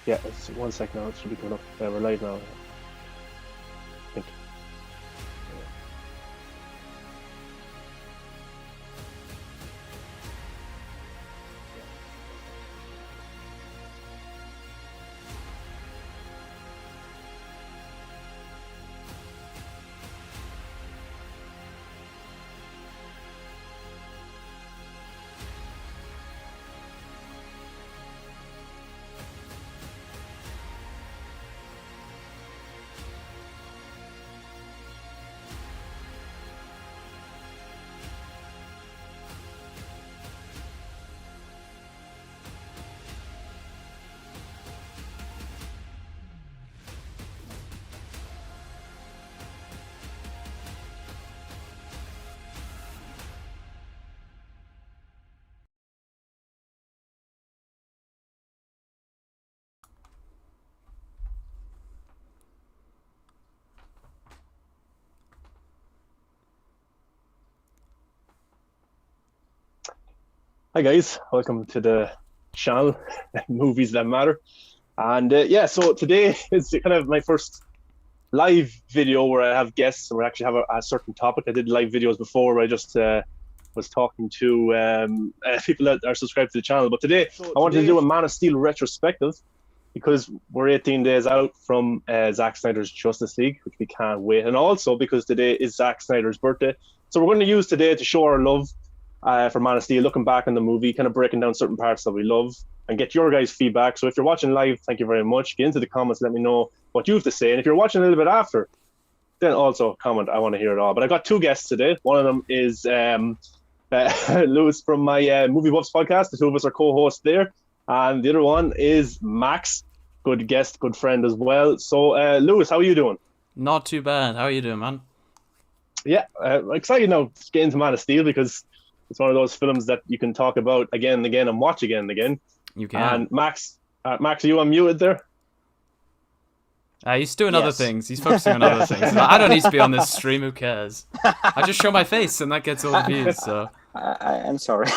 Yeah, it's 1 sec now. It should be coming up. We're live now. I think. Hi guys, welcome to the channel, Movies That Matter. And yeah, so today is kind of my first live video where I have guests and we actually have a certain topic. I did live videos before where I just was talking to people that are subscribed to the channel. But today I wanted to do a Man of Steel retrospective because we're 18 days out from Zack Snyder's Justice League, which we can't wait. And also because today is Zack Snyder's birthday. So we're going to use today to show our love for Man of Steel, looking back on the movie, kind of breaking down certain parts that we love and get your guys' feedback. So if you're watching live, thank you very much. Get into the comments, let me know what you have to say. And if you're watching a little bit after, then also comment. I want to hear it all. But I got two guests today. One of them is Lewis from my Movie Buffs podcast. The two of us are co-hosts there. And the other one is Max, good guest, good friend as well. So Lewis, how are you doing? Not too bad. How are you doing, man? Yeah, I'm excited now to get into Man of Steel because it's one of those films that you can talk about again and again and watch again and again. You can. And Max, are you unmuted there? He's doing other things. He's focusing on other things. I don't need to be on this stream. Who cares? I just show my face and that gets all the views. So I'm sorry.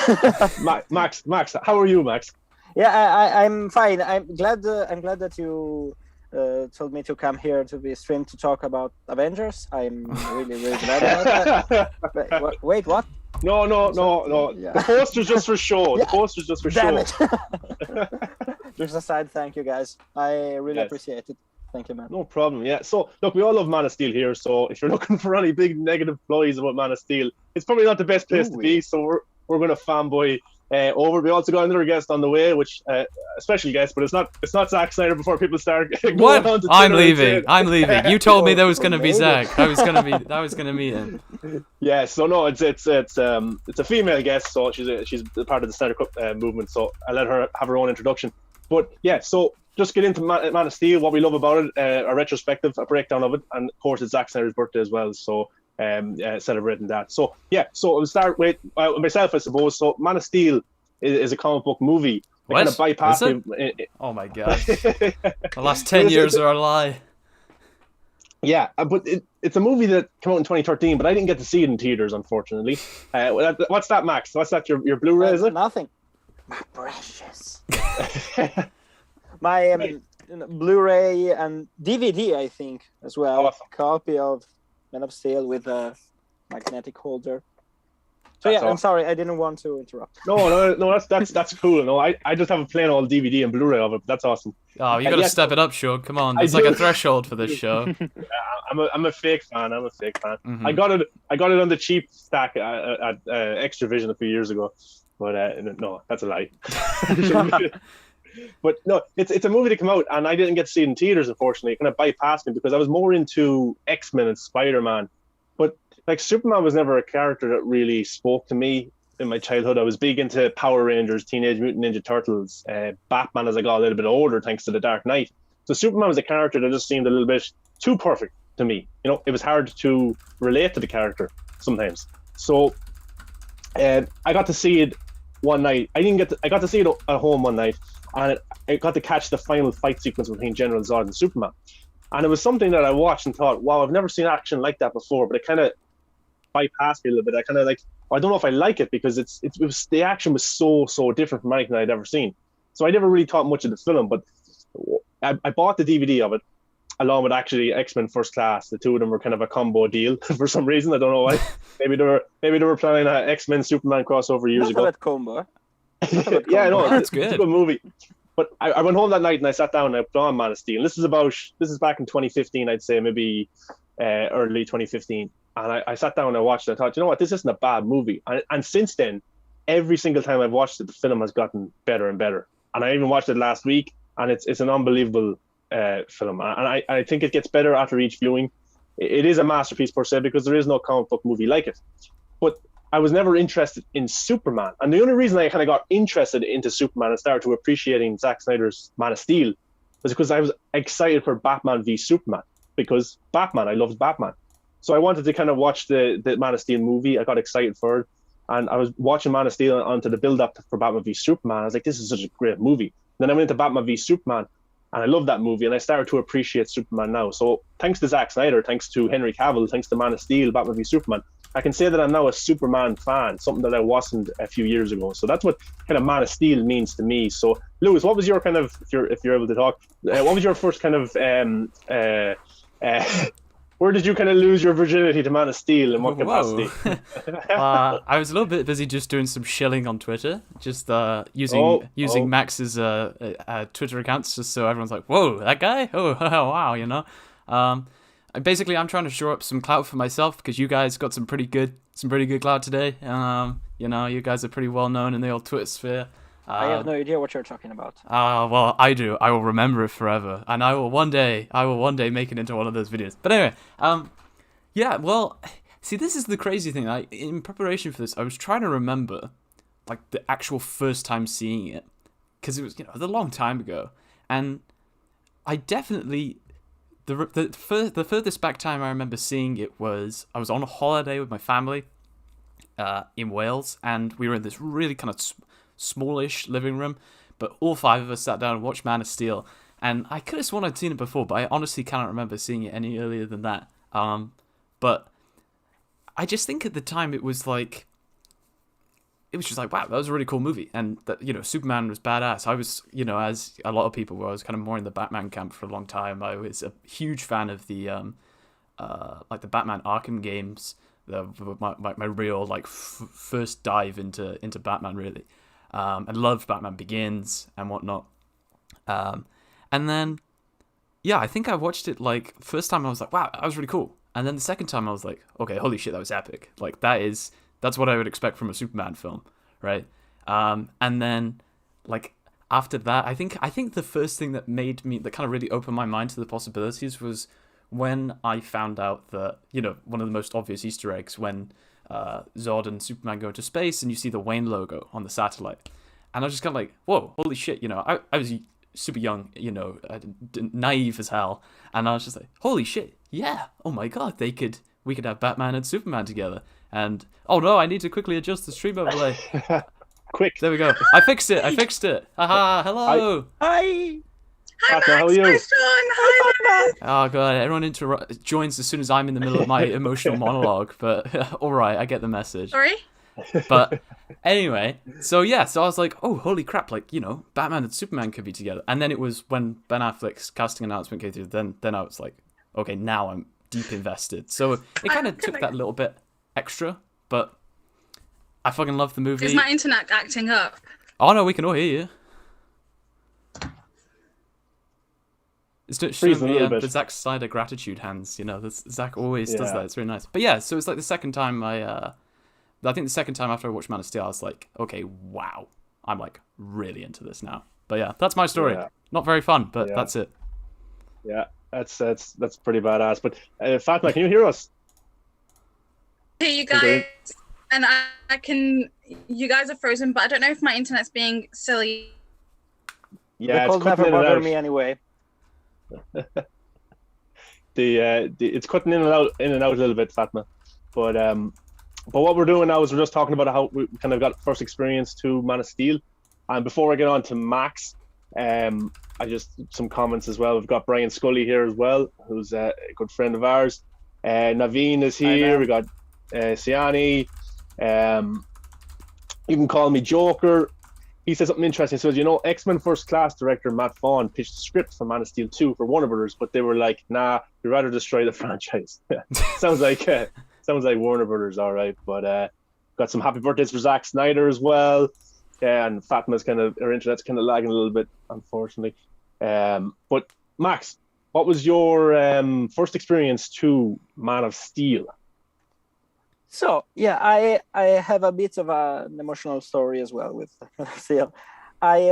Max, how are you, Max? Yeah, I'm fine. I'm glad that you told me to come here to be streamed to talk about Avengers. I'm really glad about that. Wait, what? No. Yeah. The poster's just for show. Yeah. The poster's just for Damn show. It. Just a side thank you, guys. I really appreciate it. Thank you, man. No problem, yeah. So, look, we all love Man of Steel here, so if you're looking for any big negative ploys about Man of Steel, it's probably not the best place to be, so we're going to fanboy over. We also got another guest on the way, which a special guest, but it's not Zack Snyder before people start going what? on to I'm Twitter leaving. You told me there was going to be Zack. I was going to meet him. Yeah, so no, it's a female guest, so she's part of the Snyder Cut movement, so I let her have her own introduction. But yeah, so just get into Man of Steel, what we love about it, a retrospective, a breakdown of it, and of course it's Zack Snyder's birthday as well, so celebrating that. So yeah, so we'll start with myself, I suppose. So Man of Steel is a comic book movie. They kind of bypass it. Oh my god, the last 10 years are a lie. Yeah, but it's a movie that came out in 2013, but I didn't get to see it in theaters, unfortunately. What's that, Max? What's that? Your Blu-ray, is it? Nothing. My precious. My Blu-ray and DVD, I think, as well. Awesome. Copy of Man of Steel with a magnetic holder. So That's yeah, awesome. I'm sorry, I didn't want to interrupt. No, that's cool. No, I just have a plain old DVD and Blu-ray of it. That's awesome. Oh, you got to step it up, Sean. Come on, there's like a threshold for this show. I'm a fake fan. Mm-hmm. I got it on the cheap stack at Extravision a few years ago, but no, that's a lie. But no, it's a movie that came out and I didn't get to see it in theaters, unfortunately. It kind of bypassed me because I was more into X-Men and Spider-Man. But like Superman was never a character that really spoke to me in my childhood. I was big into Power Rangers, Teenage Mutant Ninja Turtles, Batman as I got a little bit older thanks to The Dark Knight. So Superman was a character that just seemed a little bit too perfect to me. You know, it was hard to relate to the character sometimes. So I got to see it one night. I got to see it at home one night, and I got to catch the final fight sequence between General Zod and Superman. And it was something that I watched and thought, wow, I've never seen action like that before, but it kind of bypassed me a little bit. I kind of I don't know if I like it because it was the action was so different from anything I'd ever seen. So I never really thought much of the film, but I bought the DVD of it along with actually X-Men First Class. The two of them were kind of a combo deal for some reason. I don't know why. Maybe they were planning an X-Men Superman crossover years ago. Not a bad combo. Yeah, I know. That's It's good. a good movie. But I went home that night and I sat down and I put on Man of Steel. This is back in 2015, I'd say, maybe early 2015. And I sat down and I watched it. I thought, you know what, this isn't a bad movie. And since then, every single time I've watched it, the film has gotten better and better. And I even watched it last week, and it's an unbelievable film. And I think it gets better after each viewing. It is a masterpiece per se, because there is no comic book movie like it. But I was never interested in Superman. And the only reason I kind of got interested into Superman and started to appreciating Zack Snyder's Man of Steel was because I was excited for Batman v Superman. Because Batman, I loved Batman. So I wanted to kind of watch the Man of Steel movie. I got excited for it. And I was watching Man of Steel onto the build-up for Batman v Superman. I was like, this is such a great movie. Then I went into Batman v Superman, and I loved that movie, and I started to appreciate Superman now. So thanks to Zack Snyder, thanks to Henry Cavill, thanks to Man of Steel, Batman v Superman, I can say that I'm now a Superman fan, something that I wasn't a few years ago. So that's what kind of Man of Steel means to me. So, Lewis, what was your kind of, if you're able to talk, what was your first kind of, where did you kind of lose your virginity to Man of Steel, and what capacity? I was a little bit busy just doing some shilling on Twitter, just using Max's Twitter accounts, just so everyone's like, "Whoa, that guy! Oh, wow!" You know. Basically, I'm trying to shore up some clout for myself because you guys got some pretty good clout today. You know, you guys are pretty well known in the old Twitter sphere. I have no idea what you're talking about. Well, I do. I will remember it forever, and I will one day make it into one of those videos. But anyway, yeah. Well, see, this is the crazy thing. In preparation for this, I was trying to remember, like, the actual first time seeing it, because it was, you know, a long time ago, and I definitely the furthest back time I remember seeing it was I was on a holiday with my family, in Wales, and we were in this really kind of smallish living room, but all five of us sat down and watched Man of Steel, and I could have sworn I'd seen it before, but I honestly cannot remember seeing it any earlier than that. But I just think at the time it was just like, wow, that was a really cool movie, and that, you know, Superman was badass. I was, you know, as a lot of people were, I was kind of more in the Batman camp for a long time. I was a huge fan of the like the Batman Arkham games. My real like first dive into Batman, really. I loved Batman Begins and whatnot. And then, yeah, I think I watched it, like, first time I was like, wow, that was really cool. And then the second time I was like, okay, holy shit, that was epic. Like, that's what I would expect from a Superman film, right? And then, like, after that, I think the first thing that kind of really opened my mind to the possibilities was when I found out that, you know, one of the most obvious Easter eggs when Zod and Superman go into space and you see the Wayne logo on the satellite. And I was just kind of like, whoa, holy shit, you know, I was super young, you know, naive as hell. And I was just like, holy shit, yeah, oh my god, we could have Batman and Superman together. And, oh no, I need to quickly adjust the stream overlay. Quick. There we go. I fixed it. Haha, hello. Hi. Hi, Max, Max. how are you? Hi, Sean. Hi, Max. Oh god, everyone joins as soon as I'm in the middle of my emotional monologue, but alright, I get the message. Sorry? But anyway, so I was like, oh, holy crap, like, you know, Batman and Superman could be together. And then it was when Ben Affleck's casting announcement came through, then I was like, okay, now I'm deep invested. So it kind of took that little bit extra, but I fucking love the movie. Is my internet acting up? Oh no, we can all hear you. It's showing the Zack Snyder gratitude hands, you know. Zack always does that. It's really nice. But yeah, so it's like the second time I think the second time after I watched Man of Steel, I was like, okay, wow, I'm like really into this now. But yeah, that's my story. Yeah. Not very fun, but that's it. Yeah, that's pretty badass. But Fatma, can you hear us? Hey, you guys, and I can. You guys are frozen, but I don't know if my internet's being silly. Yeah, the cold never bothered me anyway. It's cutting in and out a little bit, Fatma, but what we're doing now is we're just talking about how we kind of got first experience to Man of Steel. And before I get on to Max, I just some comments as well. We've got Brian Scully here as well, who's a good friend of ours. Naveen is here. We got Siani. You can call me Joker. he said something interesting. He says, X-Men First Class director Matt Vaughn pitched the script for Man of Steel 2 for Warner Brothers, but they were like, nah, we'd rather destroy the franchise. sounds like Warner Brothers, all right. But got some happy birthdays for Zack Snyder as well. And Fatma's her internet's kind of lagging a little bit, unfortunately. But Max, what was your first experience to Man of Steel? So yeah, I have a bit of an emotional story as well with Man of Steel. I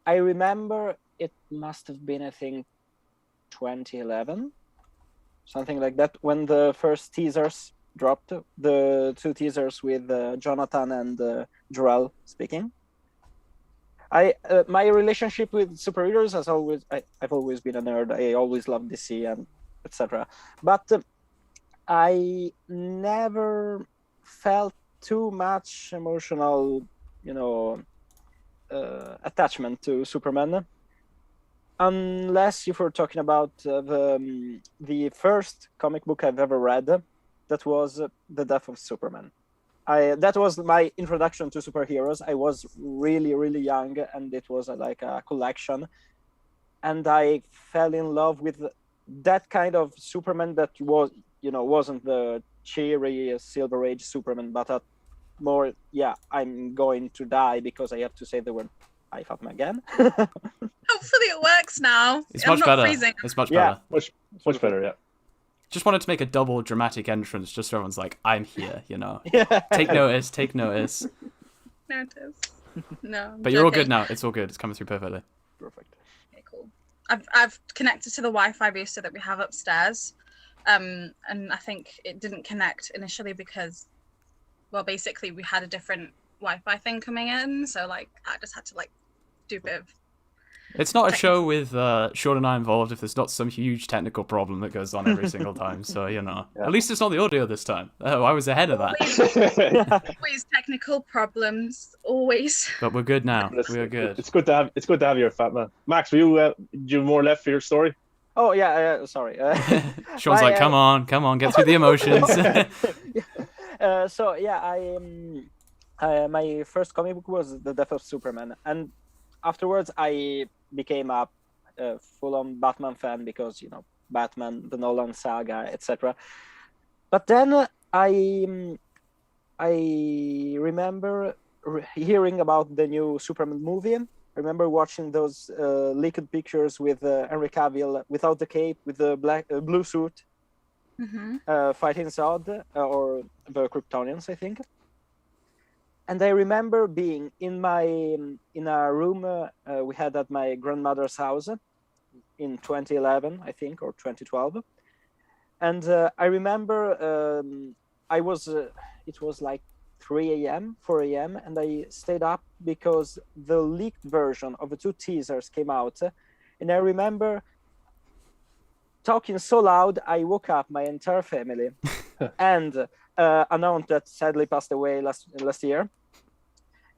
remember it must have been, I think, 2011, something like that, when the first teasers dropped, the 2 teasers with Jonathan and Jor-El speaking. My relationship with superheroes has I've always been a nerd. I always loved DC and etc. But I never felt too much emotional, attachment to Superman, unless if we're talking about the first comic book I've ever read, that was The Death of Superman. That was my introduction to superheroes. I was really, really young, and it was like a collection, and I fell in love with that kind of Superman that was, wasn't the cheery Silver Age Superman, but more, I'm going to die because I have to say the word I fuck him again. Hopefully it works now. It's I'm much not better. freezing. It's much Yeah. better. Much better, yeah. Just wanted to make a double dramatic entrance, just so everyone's like, I'm here, Yeah. Take notice, take notice. No, it is. No. I'm But you're all joking. good now. It's all good. It's coming through perfectly. Perfect. Okay, cool. I've connected to the Wi-Fi booster that we have upstairs, and I think it didn't connect initially because, well, basically we had a different Wi-Fi thing coming in, so like I just had to like do a bit of. It's not a show with Sean and I involved if there's not some huge technical problem that goes on every single time. So, At least it's not the audio this time. Oh, I was ahead of that. Always technical problems, always. But we're good now. We are good. It's good to have you here, Fatma. Max, were you do you have more left for your story? Oh yeah, sorry. Sean's like, come on, get through the emotions. So yeah, my first comic book was The Death of Superman, and afterwards I became a full-on Batman fan because Batman, the Nolan saga, etc. But then I remember hearing about the new Superman movie. I remember watching those leaked pictures with Henry Cavill without the cape, with the blue suit, fighting Zod or the Kryptonians, I think. And I remember being in a room we had at my grandmother's house in 2011, I think, or 2012. And I remember it was like 3 a.m., 4 a.m., and I stayed up because the leaked version of the 2 teasers came out. And I remember talking so loud, I woke up my entire family and an aunt that sadly passed away last year.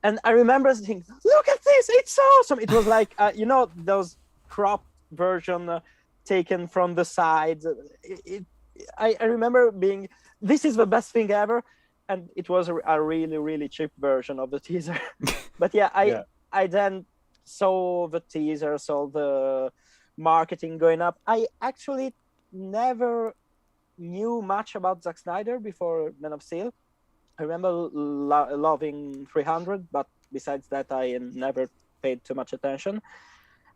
And I remember thinking, look at this, it's awesome. It was like, those cropped version taken from the sides. I remember being, this is the best thing ever. And it was a really, really cheap version of the teaser. But I then saw the teaser, saw the marketing going up. I actually never knew much about Zack Snyder before Man of Steel. I remember loving 300, but besides that, I never paid too much attention.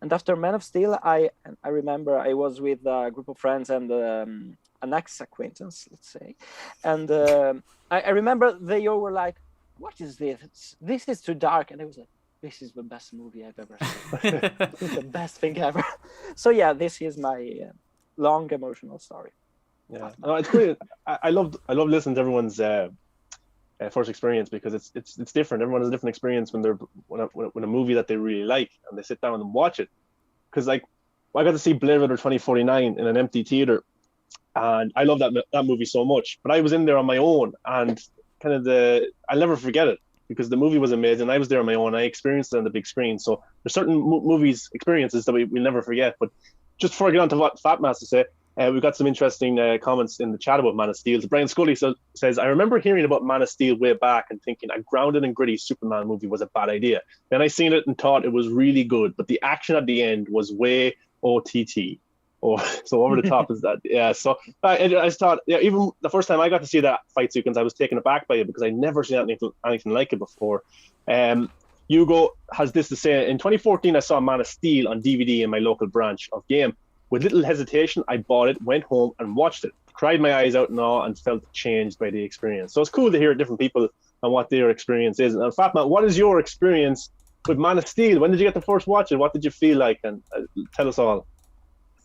And after Man of Steel, I remember I was with a group of friends and an ex-acquaintance, let's say. And I remember they all were like, what is this? This is too dark. And I was like, this is the best movie I've ever seen. This is the best thing ever. So yeah, this is my long emotional story. Yeah, no, it's great. I love listening to everyone's first experience because it's different. Everyone has a different experience when a movie that they really like and they sit down and watch it. Because I got to see Blade Runner 2049 in an empty theater, and I love that movie so much. But I was in there on my own, and I'll never forget it because the movie was amazing. I was there on my own. I experienced it on the big screen. So there's certain movies experiences that we'll never forget. But just before I get on to what Fatma has to say, we've got some interesting comments in the chat about Man of Steel. So Brian Scully says, I remember hearing about Man of Steel way back and thinking a grounded and gritty Superman movie was a bad idea. Then I seen it and thought it was really good, but the action at the end was way OTT. Oh, so over the top is that. Yeah, so I just thought, yeah, even the first time I got to see that fight sequence, I was taken aback by it because I'd never seen anything like it before. Hugo has this to say, in 2014, I saw Man of Steel on DVD in my local branch of Game. With little hesitation, I bought it, went home and watched it. Cried my eyes out in awe and felt changed by the experience. So it's cool to hear different people and what their experience is. And Fatma, what is your experience with Man of Steel? When did you get to first watch it? What did you feel like? And tell us all.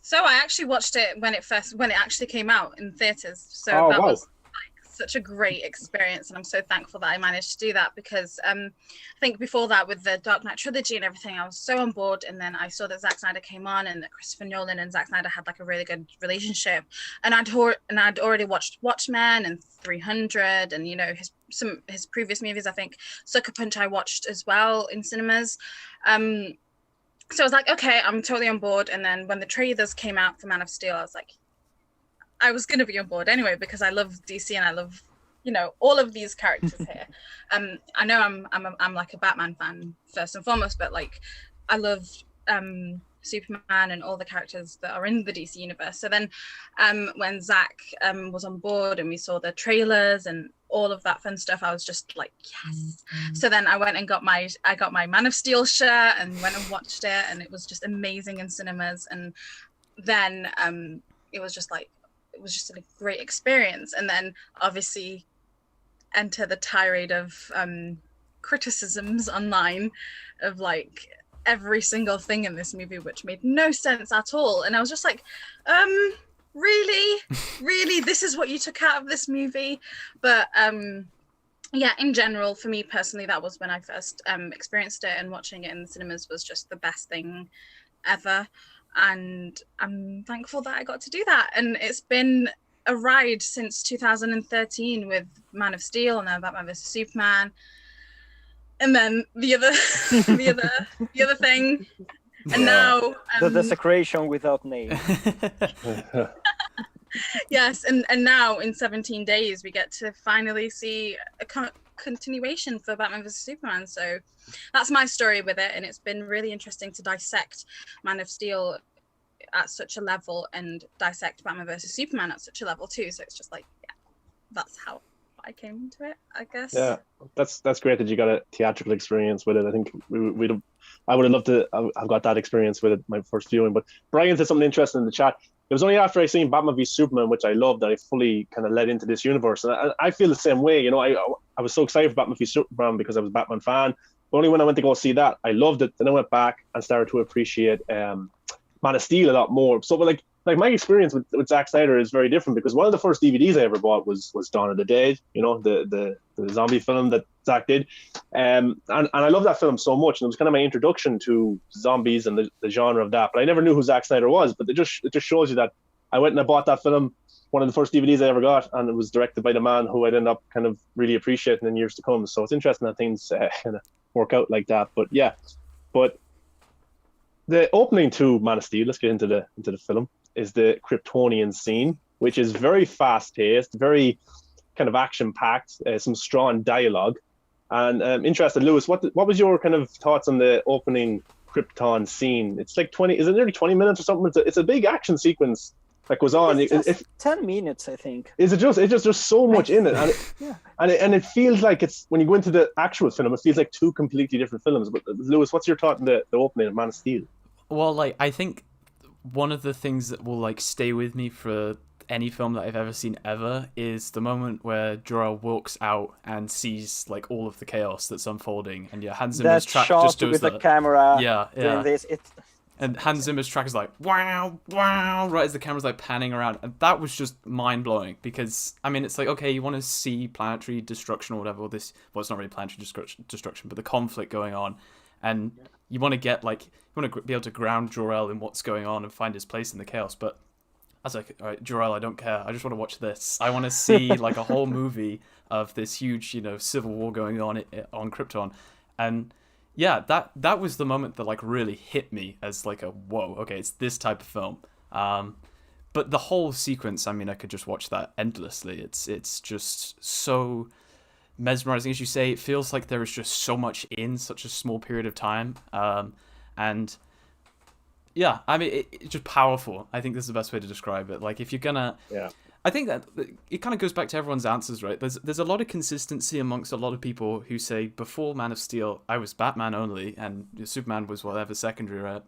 So I actually watched it when it actually came out in theaters. So that was like such a great experience, and I'm so thankful that I managed to do that because I think before that with the Dark Knight trilogy and everything, I was so on board, and then I saw that Zack Snyder came on and that Christopher Nolan and Zack Snyder had like a really good relationship, and I'd already watched Watchmen and 300 and his previous movies. I think Sucker Punch I watched as well in cinemas. So I was like, okay, I'm totally on board. And then when the trailers came out for Man of Steel, I was like, I was going to be on board anyway, because I love DC and I love, all of these characters here. I know I'm like a Batman fan first and foremost, but like I love Superman and all the characters that are in the DC universe. So then when Zach was on board and we saw the trailers and all of that fun stuff, I was just like, yes. So then I went and got my Man of Steel shirt and went and watched it, and it was just amazing in cinemas. And then it was just a great experience. And then obviously enter the tirade of criticisms online of like every single thing in this movie which made no sense at all. And I was just like, really this is what you took out of this movie? But yeah, in general, for me personally, that was when I first experienced it, and watching it in the cinemas was just the best thing ever, and I'm thankful that I got to do that. And it's been a ride since 2013 with Man of Steel and then Batman vs Superman, and then the other the other thing. And now the desecration without name. Yes, and now in 17 days we get to finally see a continuation for Batman vs Superman. So that's my story with it, and it's been really interesting to dissect Man of Steel at such a level and dissect Batman vs Superman at such a level too. So it's just like, yeah, that's how I came to it, I guess. Yeah, that's great that you got a theatrical experience with it. I think I would have loved to have got that experience with it, my first viewing. But Brian said something interesting in the chat. It was only after I seen Batman v Superman, which I loved, that I fully kind of led into this universe. And I feel the same way. I was so excited for Batman v Superman because I was a Batman fan. But only when I went to go see that, I loved it. Then I went back and started to appreciate Man of Steel a lot more. So, like my experience with Zack Snyder is very different, because one of the first DVDs I ever bought was Dawn of the Dead, the zombie film that Zack did. And I love that film so much. And it was kind of my introduction to zombies and the genre of that. But I never knew who Zack Snyder was. But it just shows you that I went and I bought that film, one of the first DVDs I ever got, and it was directed by the man who I'd end up kind of really appreciating in years to come. So it's interesting that things kind of work out like that. But yeah, the opening to Man of Steel, let's get into the film, is the Kryptonian scene, which is very fast-paced, very kind of action-packed, some strong dialogue. And interested, Lewis, what was your kind of thoughts on the opening Krypton scene? It's like is it nearly 20 minutes or something? It's a big action sequence that goes on. It's 10 minutes, I think. It's just there's so much in it, and yeah. and it feels like it's, when you go into the actual film, it feels like two completely different films. But Lewis, what's your thought on the opening of Man of Steel? Well, like, I think one of the things that will like stay with me for any film that I've ever seen ever is the moment where Jor-El walks out and sees like all of the chaos that's unfolding, and Hans Zimmer's track just does with that. The camera. Yeah. This, and Hans Zimmer's track is like wow, right as the camera's like panning around, and that was just mind blowing, because I mean, it's like, okay, you want to see planetary destruction or whatever. It's not really planetary destruction, but the conflict going on, and you want to get like, you want to be able to ground Jor-El in what's going on and find his place in the chaos. But I was like, all right, Jor-El, I don't care. I just want to watch this. I want to see like a whole movie of this huge, civil war going on Krypton. And yeah, that was the moment that like really hit me as like a whoa, okay, it's this type of film. but the whole sequence, I mean, I could just watch that endlessly. It's just so mesmerizing, as you say. It feels like there is just so much in such a small period of time, and yeah, I mean, it's just powerful. I think this is the best way to describe it. Like, if you're gonna, I think that it kind of goes back to everyone's answers, right? There's a lot of consistency amongst a lot of people who say, before Man of Steel, I was Batman only, and Superman was whatever secondary, right?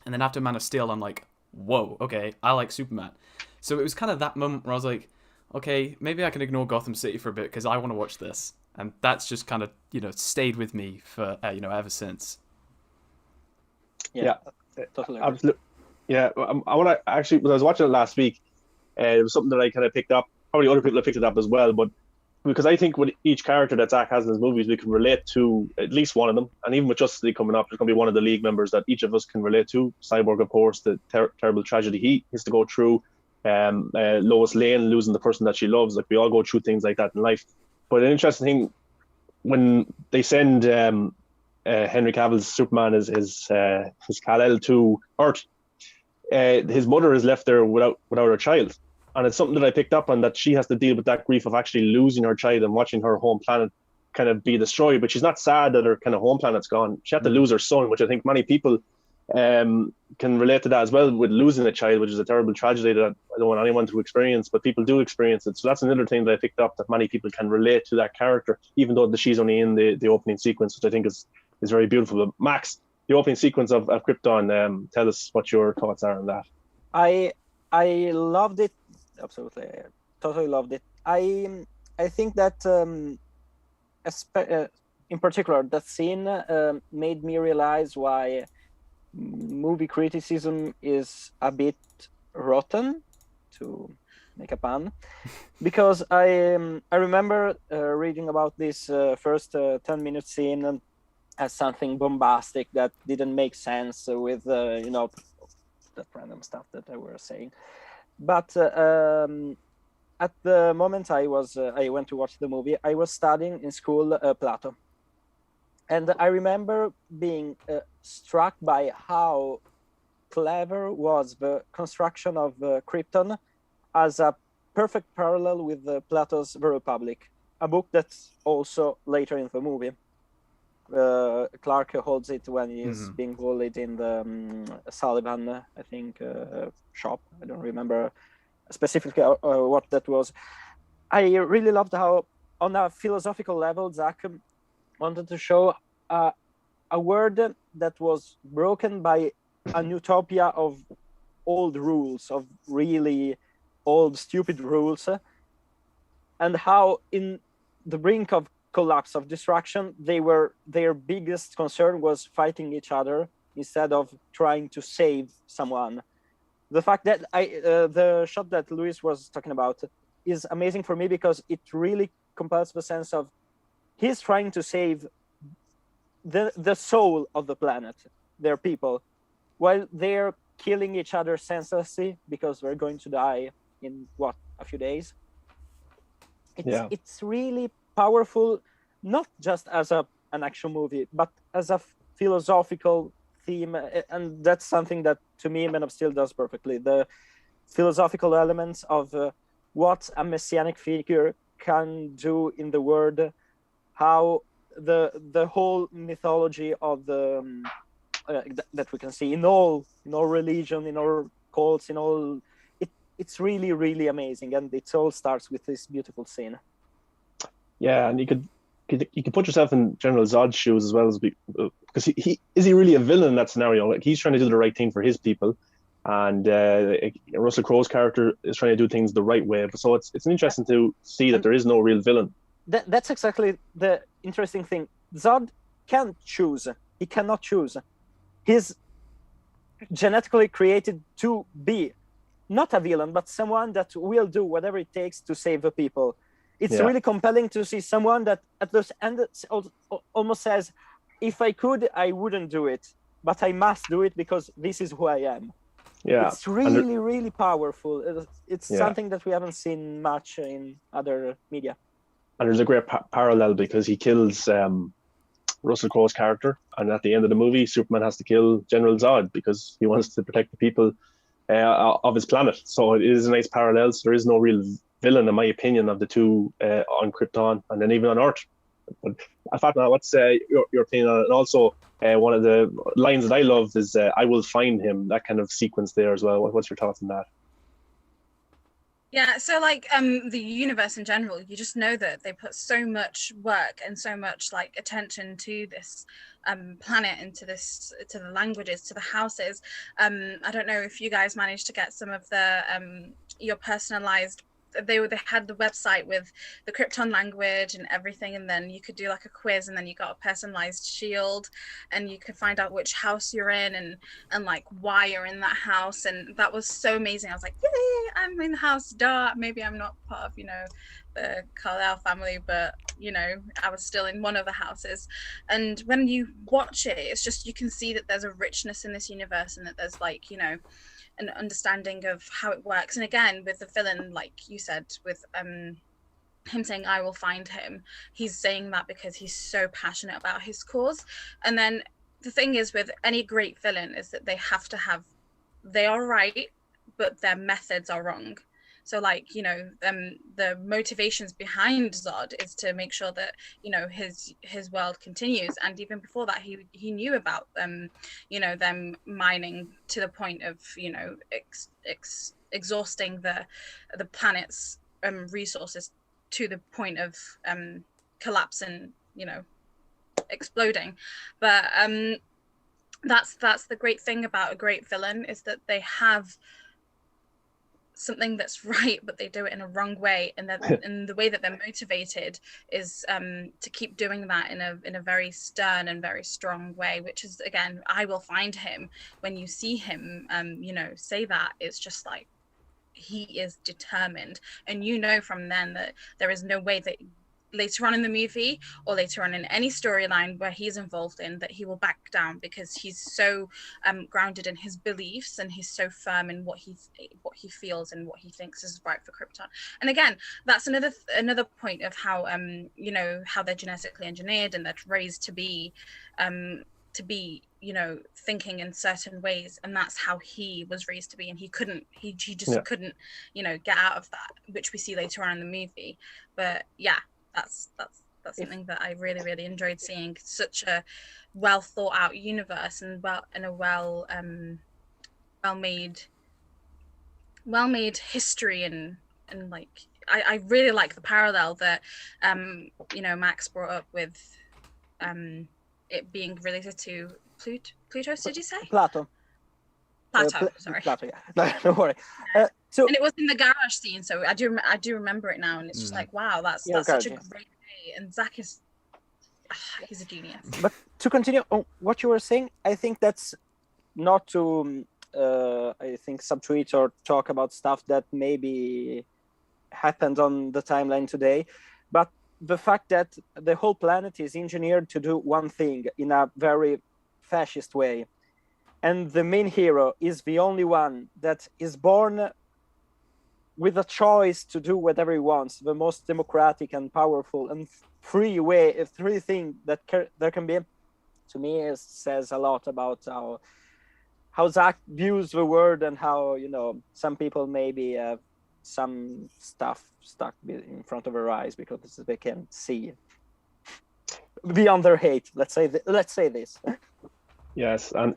And then after Man of Steel, I'm like, whoa, okay, I like Superman. So it was kind of that moment where I was like, okay, maybe I can ignore Gotham City for a bit because I want to watch this. And that's just kind of, stayed with me for, ever since. Yeah, totally. Absolutely. Yeah, I want to actually, when I was watching it last week, it was something that I kind of picked up. Probably other people have picked it up as well, but because I think with each character that Zack has in his movies, we can relate to at least one of them. And even with Justice League coming up, there's going to be one of the League members that each of us can relate to. Cyborg, of course, the terrible tragedy he has to go through. Lois Lane losing the person that she loves. Like, we all go through things like that in life. But an interesting thing, when they send Henry Cavill's Superman, his Kal-El to Earth, his mother is left there without her child. And it's something that I picked up on, that she has to deal with that grief of actually losing her child and watching her home planet kind of be destroyed. But she's not sad that her kind of home planet's gone. She had to lose her son, which I think many people can relate to that as well, with losing a child, which is a terrible tragedy that I don't want anyone to experience, but people do experience it. So that's another thing that I picked up, that many people can relate to that character, even though she's only in the opening sequence, which I think is very beautiful. But Max, the opening sequence of Krypton, tell us what your thoughts are on that. I loved it. Absolutely, I totally loved it. I think that in particular that scene made me realize why movie criticism is a bit rotten, to make a pun, because I remember reading about this first 10-minute scene as something bombastic that didn't make sense with that random stuff that I was saying. But at the moment I went to watch the movie, I was studying in school Plato. And I remember being struck by how clever was the construction of Krypton as a perfect parallel with Plato's The Republic, a book that's also later in the movie. Clark holds it when he's being bullied in the Sullivan, I think, shop. I don't remember specifically what that was. I really loved how, on a philosophical level, Zack wanted to show a world that was broken by an utopia of old rules, of really old, stupid rules, and how in the brink of collapse, of destruction, their biggest concern was fighting each other instead of trying to save someone. The fact that the shot that Luis was talking about is amazing for me, because it really compels the sense of he's trying to save the soul of the planet, their people, while they're killing each other senselessly because they're going to die in a few days. It's really powerful, not just as an action movie, but as a philosophical theme. And that's something that, to me, Man of Steel does perfectly. The philosophical elements of what a messianic figure can do in the world, how the whole mythology of the that we can see in all religion, in all cults, in all, it's really, really amazing, and it all starts with this beautiful scene. Yeah, and you could put yourself in General Zod's shoes as well, as because he is he really a villain in that scenario? Like, he's trying to do the right thing for his people, and Russell Crowe's character is trying to do things the right way. So it's interesting to see that there is no real villain. That's exactly the interesting thing. Zod can't choose. He cannot choose. He's genetically created to be not a villain, but someone that will do whatever it takes to save the people. It's really compelling to see someone that at the end almost says, if I could, I wouldn't do it, but I must do it because this is who I am. Yeah, it's really, really powerful. It's something that we haven't seen much in other media. And there's a great parallel, because he kills Russell Crowe's character, and at the end of the movie, Superman has to kill General Zod because he wants to protect the people of his planet. So it is a nice parallel. So there is no real villain, in my opinion, of the two on Krypton and then even on Earth. But Fatma, what's your opinion on it? And also, one of the lines that I love is "I will find him." That kind of sequence there as well. What's your thoughts on that? Yeah, so like the universe in general, you just know that they put so much work and so much like attention to this planet, into to the languages, to the houses. I don't know if you guys managed to get some of the your personalized. They had the website with the Krypton language and everything, and then you could do like a quiz, and then you got a personalized shield, and you could find out which house you're in and like why you're in that house, and that was so amazing. I was like, yay, I'm in house Dart. Maybe I'm not part of the Carlisle family, but I was still in one of the houses. And when you watch it, it's just, you can see that there's a richness in this universe, and that there's like an understanding of how it works. And again, with the villain, like you said, with him saying "I will find him," he's saying that because he's so passionate about his cause. And then the thing is with any great villain is that they are right, but their methods are wrong. So like the motivations behind Zod is to make sure that his world continues. And even before that, he knew about them mining to the point of exhausting the planet's resources to the point of collapse and exploding. But that's the great thing about a great villain, is that they have something that's right, but they do it in a wrong way, and the way that they're motivated is to keep doing that in a very stern and very strong way, which is, again, I will find him. When you see him say that, it's just like he is determined, and from then that there is no way that later on in the movie or later on in any storyline where he's involved in that he will back down, because he's so grounded in his beliefs, and he's so firm in what he feels and what he thinks is right for Krypton. And again, that's another point of how how they're genetically engineered, and they're raised to be thinking in certain ways, and that's how he was raised to be, and he just couldn't get out of that, which we see later on in the movie. But yeah, that's something that I really, really enjoyed seeing. Such a well thought out universe, and a well made history, and like I really like the parallel that Max brought up with it being related to Pluto. Did you say Plato? Sorry. Plato, yeah. No, don't worry. And it was in the garage scene, so I do remember it now, and it's just like, wow, that's such a great way. And Zack is he's a genius. But to continue on what you were saying, I think that's not to subtweet or talk about stuff that maybe happened on the timeline today, but the fact that the whole planet is engineered to do one thing in a very fascist way, and the main hero is the only one that is born with a choice to do whatever he wants, the most democratic and powerful and free thing that there can be, to me, says a lot about how Zack views the world, and how some people maybe have some stuff stuck in front of their eyes because they can't see beyond their hate. Let's say this. Yes, and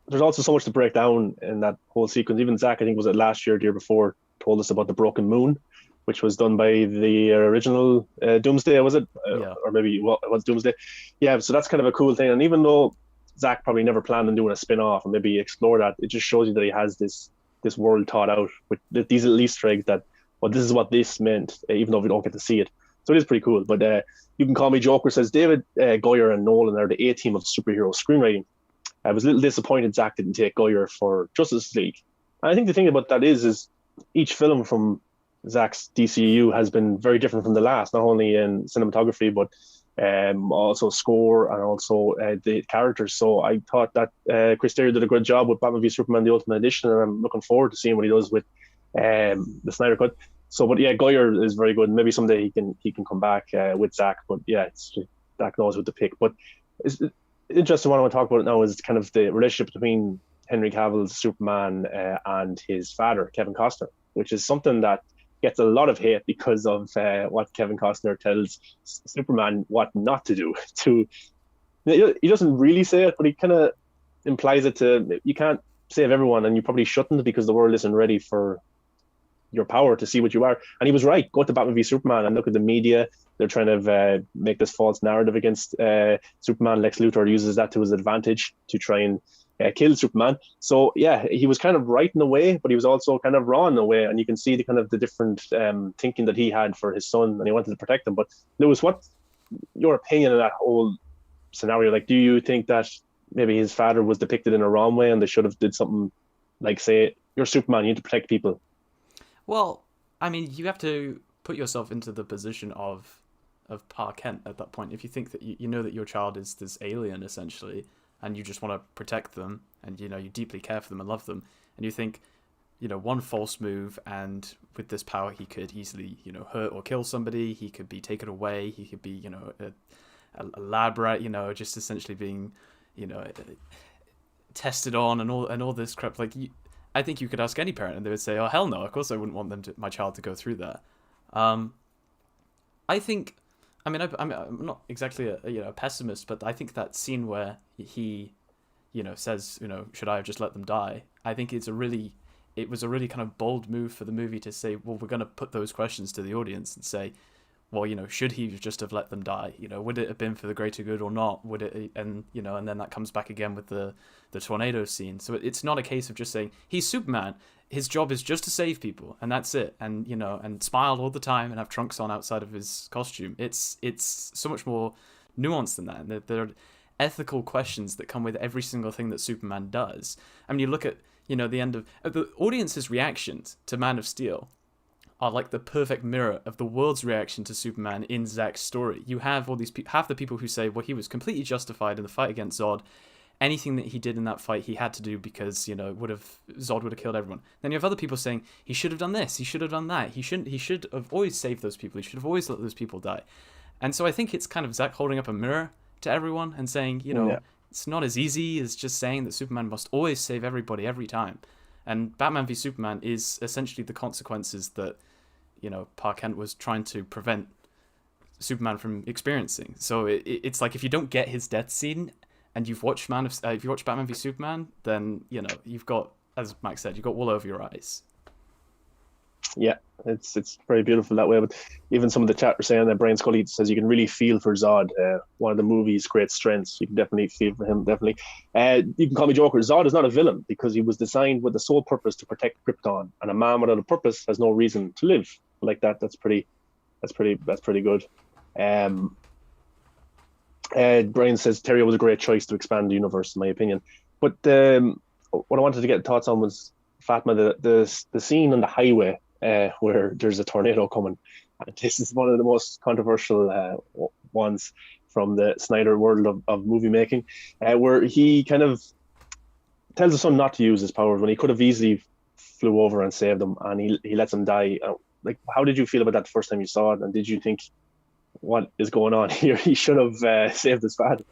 there's also so much to break down in that whole sequence. Even Zack, I think was it last year, the year before, told us about the broken moon, which was done by the original Doomsday, was it? Yeah. Or maybe it was Doomsday. Yeah, so that's kind of a cool thing. And even though Zack probably never planned on doing a spin-off and maybe explore that, it just shows you that he has this world thought out with these little Easter eggs that, well, this is what this meant, even though we don't get to see it. So it is pretty cool. But You Can Call Me Joker says, David Goyer and Nolan are the A-team of superhero screenwriting. I was a little disappointed Zack didn't take Goyer for Justice League. And I think the thing about that is each film from Zack's DCU has been very different from the last, not only in cinematography, but also score and also the characters. So I thought that Chris Terrio did a good job with Batman v Superman: The Ultimate Edition, and I'm looking forward to seeing what he does with the Snyder Cut. So, but yeah, Goyer is very good. Maybe someday he can come back with Zack. But yeah, Zack knows what to pick. But it's interesting. What I want to talk about now is kind of the relationship between Henry Cavill's Superman and his father, Kevin Costner, which is something that gets a lot of hate because of what Kevin Costner tells Superman what not to do. He doesn't really say it, but he kind of implies it to, you can't save everyone, and you probably shouldn't, because the world isn't ready for your power to see what you are. And he was right. Go to Batman v Superman and look at the media. They're trying to make this false narrative against Superman. Lex Luthor uses that to his advantage to try and kill Superman. So yeah, he was kind of right in a way, but he was also kind of wrong in a way. And you can see the kind of the different thinking that he had for his son, and he wanted to protect him. But Lewis, what's your opinion of that whole scenario? Like, do you think that maybe his father was depicted in a wrong way, and they should have did something like, say, you're Superman, you need to protect people? Well, I mean, you have to put yourself into the position of Pa Kent at that point. If you think that you know that your child is this alien, essentially, and you just want to protect them, and you deeply care for them and love them, and you think, one false move, and with this power he could easily, hurt or kill somebody, he could be taken away, he could be, a lab rat, just essentially being, tested on and all this crap. Like, I think you could ask any parent and they would say, oh, hell no, of course I wouldn't want my child to go through that. I think, I'm not exactly a pessimist, but I think that scene where he, says, should I have just let them die? I think it was a really kind of bold move for the movie to say, well, we're going to put those questions to the audience and say, well, should he just have let them die? Would it have been for the greater good or not? Would it, and then that comes back again with the tornado scene. So it's not a case of just saying, he's Superman, his job is just to save people, and that's it. And, and smile all the time and have trunks on outside of his costume. It's so much more nuanced than that. And there are ethical questions that come with every single thing that Superman does. I mean, you look at, the end of the audience's reactions to Man of Steel are like the perfect mirror of the world's reaction to Superman in Zack's story. You have all these half the people who say, well, he was completely justified in the fight against Zod. Anything that he did in that fight, he had to do because, Zod would have killed everyone. Then you have other people saying, he should have done this, he should have done that, he should have always saved those people, he should have always let those people die. And so I think it's kind of Zack holding up a mirror to everyone and saying, It's not as easy as just saying that Superman must always save everybody every time. And Batman v Superman is essentially the consequences that, Pa Kent was trying to prevent Superman from experiencing. So it's like, if you don't get his death scene and you've watched Batman v Superman, then you've got, as Max said, you've got wool over your eyes. Yeah, it's very beautiful that way. But even some of the chat were saying that Brian Scully says you can really feel for Zod. One of the movie's great strengths. You can definitely feel for him. Definitely. You can call me Joker. Zod is not a villain because he was designed with the sole purpose to protect Krypton, and a man without a purpose has no reason to live. Like that. That's pretty good. Brian says Terry was a great choice to expand the universe, in my opinion. But what I wanted to get thoughts on was, Fatma, the scene on the highway where there's a tornado coming. And this is one of the most controversial ones from the Snyder world of movie making, where he kind of tells his son not to use his powers when he could have easily flew over and saved them, and he lets him die. Like, how did you feel about that the first time you saw it? And did you think, what is going on here? He should have saved his father.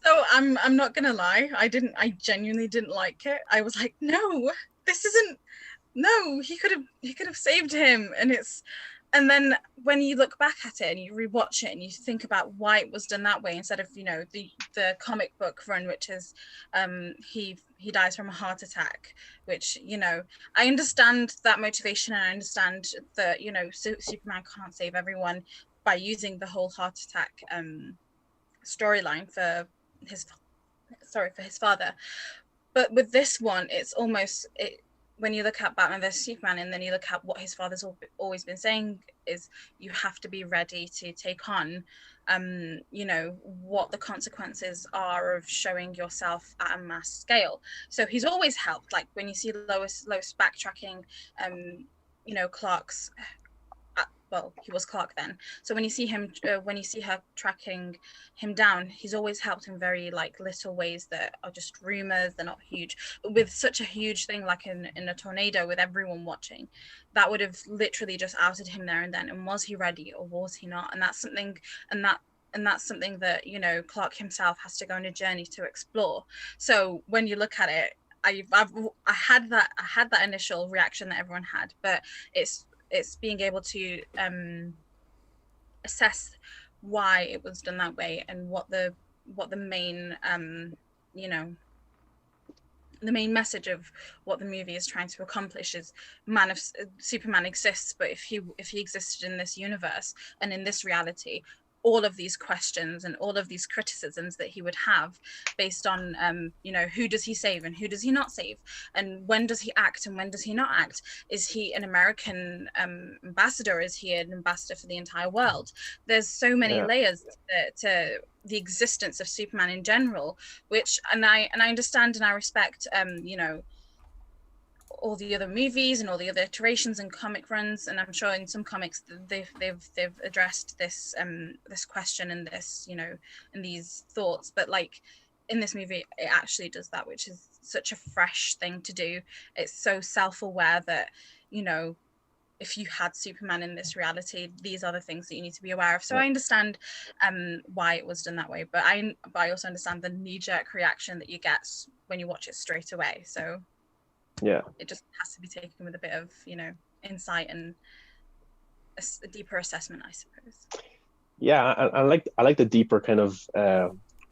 So I'm not gonna lie, I genuinely didn't like it. I was like, no, this isn't. No, he could have saved him, and then when you look back at it and you rewatch it and you think about why it was done that way instead of the comic book run, which is he dies from a heart attack, which I understand that motivation, and I understand that Superman can't save everyone by using the whole heart attack storyline for his father. But with this one, it's almost when you look at Batman vs Superman and then you look at what his father's always been saying, is you have to be ready to take on what the consequences are of showing yourself at a mass scale. So he's always helped. Like when you see Lois backtracking Clark's well, he was Clark then. So when you see him, when you see her tracking him down, he's always helped in very little ways that are just rumors. They're not huge. But with such a huge thing like in a tornado with everyone watching, that would have literally just outed him there and then. And was he ready or was he not? And that's something, and that and that's something that, you know, Clark himself has to go on a journey to explore. So when you look at it, I had that initial reaction that everyone had, but it's being able to assess why it was done that way, and what the main you know, the main message of what the movie is trying to accomplish is Superman exists, but if he existed in this universe and in this reality, all of these questions and all of these criticisms that he would have based on you know, who does he save and who does he not save, and when does he act and when does he not act, is he an American ambassador, is he an ambassador for the entire world? There's so many layers to the existence of Superman in general, which and I understand and I respect you know, all the other movies and all the other iterations and comic runs, and I'm sure in some comics they've addressed this this question and this, you know, and these thoughts, but like in this movie it actually does that, which is such a fresh thing to do. It's so self-aware that, you know, if you had Superman in this reality, these are the things that you need to be aware of. So I understand why it was done that way, but I also understand the knee-jerk reaction that you get when you watch it straight away. So yeah, it just has to be taken with a bit of, you know, insight and a deeper assessment, I suppose. Yeah, I like the deeper kind of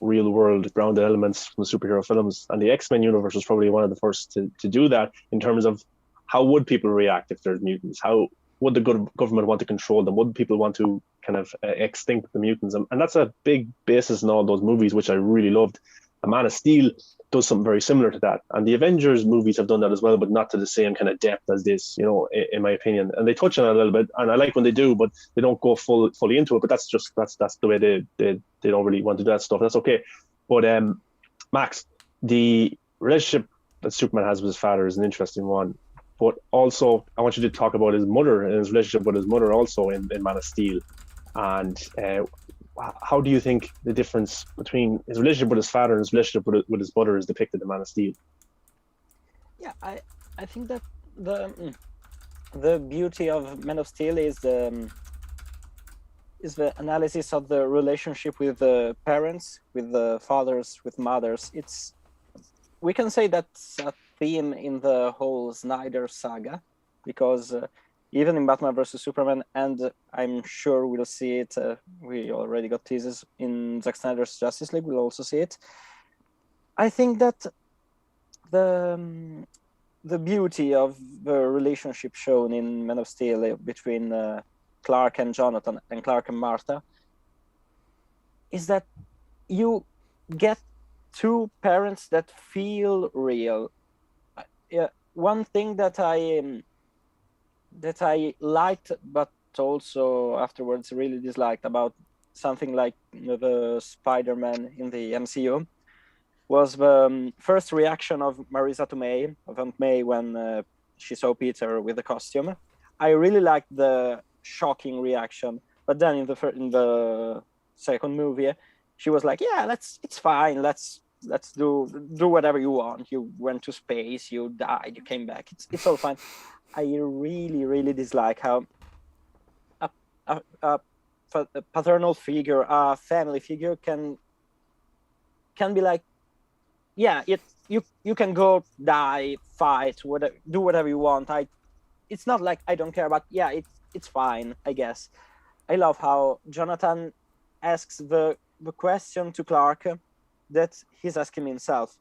real world grounded elements from the superhero films, and the X-Men universe was probably one of the first to do that, in terms of how would people react if there's mutants? How would the government want to control them? Would people want to kind of extinct the mutants? And that's a big basis in all those movies, which I really loved. A Man of Steel does something very similar to that, and the Avengers movies have done that as well, but not to the same kind of depth as this, you know, in my opinion. And they touch on it a little bit, and I like when they do, but they don't go fully into it. But that's the way they don't really want to do that stuff. That's okay. But Max, the relationship that Superman has with his father is an interesting one. But also, I want you to talk about his mother and his relationship with his mother also in Man of Steel. And how do you think the difference between his relationship with his father and his relationship with his mother is depicted in Man of Steel? Yeah, I think that the beauty of Man of Steel is the analysis of the relationship with the parents, with the fathers, with mothers. We can say that's a theme in the whole Snyder saga, because even in Batman vs Superman, and I'm sure we'll see it, we already got teasers in Zack Snyder's Justice League, we'll also see it. I think that the beauty of the relationship shown in Man of Steel between Clark and Jonathan and Clark and Martha is that you get two parents that feel real. One thing that I liked, but also afterwards really disliked about something like the Spider-Man in the MCU was the first reaction of Marisa Tomei, of Aunt May, when she saw Peter with the costume. I really liked the shocking reaction, but then in the second movie, she was like, "Yeah, it's fine. Let's do whatever you want. You went to space, you died, you came back. It's all fine." I really dislike how a paternal figure, a family figure can be like, yeah, you can go die, fight, do whatever you want. It's not like I don't care, but yeah, it's fine, I guess. I love how Jonathan asks the question to Clark that he's asking himself.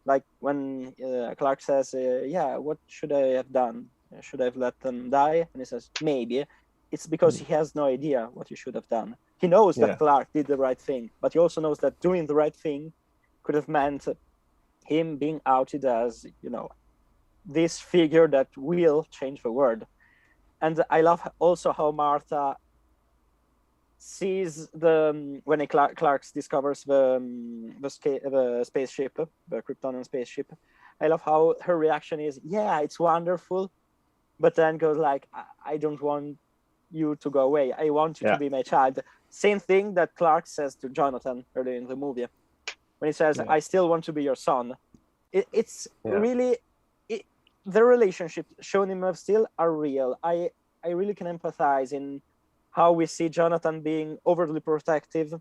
Like when Clark says, yeah, what should I have done? Should I have let them die? And he says, maybe. It's because he has no idea what he should have done. He knows that Clark did the right thing, but he also knows that doing the right thing could have meant him being outed as, you know, this figure that will change the world. And I love also how Martha sees when Clark discovers the spaceship, the Kryptonian spaceship. I love how her reaction is, yeah, it's wonderful, but then goes like, I don't want you to go away. I want you to be my child. Same thing that Clark says to Jonathan earlier in the movie, when he says, I still want to be your son. It's really, the relationships shown in Man of Steel are real. I really can empathize in how we see Jonathan being overly protective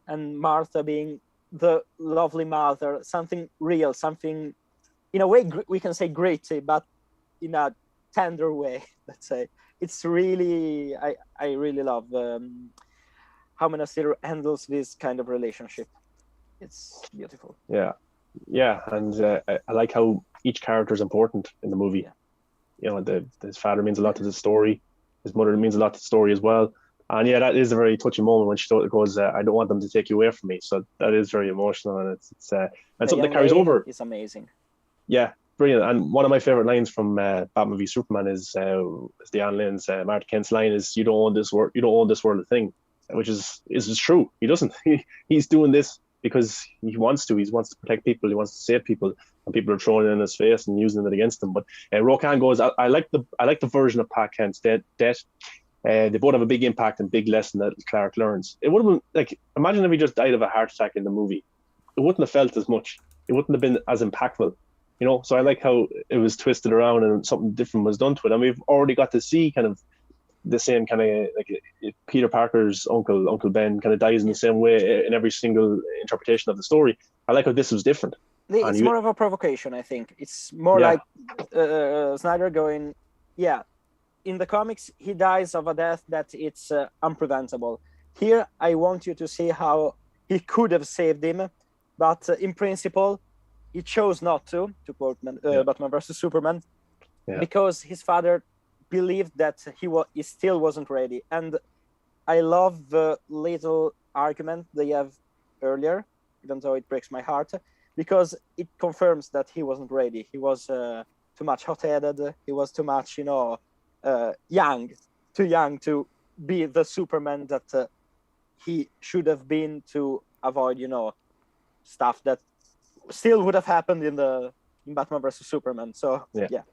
and Martha being the lovely mother, something real, something in a way we can say gritty, but in a tender way, let's say. It's really, I really love how Man of Steel handles this kind of relationship. It's beautiful. Yeah, and I like how each character is important in the movie. Yeah. You know, his father means a lot to the story. His mother means a lot to the story as well. And yeah, that is a very touching moment when she goes, "I don't want them to take you away from me." So that is very emotional, and it's and something that carries over. It's amazing. Yeah, brilliant. And one of my favorite lines from Batman v Superman is Diane Lane's Martha Kent's line is, "You don't own this world. You don't own this world a thing," which is true. He doesn't. He's doing this because he wants to. He wants to protect people. He wants to save people, and people are throwing it in his face and using it against him. But Rokan goes, I like the version of Pat Kent's death. They both have a big impact and big lesson that Clark learns. It would have been like, imagine if he just died of a heart attack in the movie. It wouldn't have felt as much. It wouldn't have been as impactful. You know, so I like how it was twisted around and something different was done to it. And we've already got to see kind of the same kind of, like, Peter Parker's Uncle Ben kind of dies in the same way in every single interpretation of the story. I like how this was different. It's more of a provocation, I think. It's more like Snyder going, in the comics, he dies of a death that it's unpreventable. Here, I want you to see how he could have saved him, but in principle, he chose not to quote Batman vs. Superman, because his father believed that he still wasn't ready. And I love the little argument they have earlier, even though it breaks my heart, because it confirms that he wasn't ready. He was too much hot-headed. He was too much, too young to be the Superman that he should have been, to avoid, stuff that still would have happened in Batman vs. Superman. So yeah.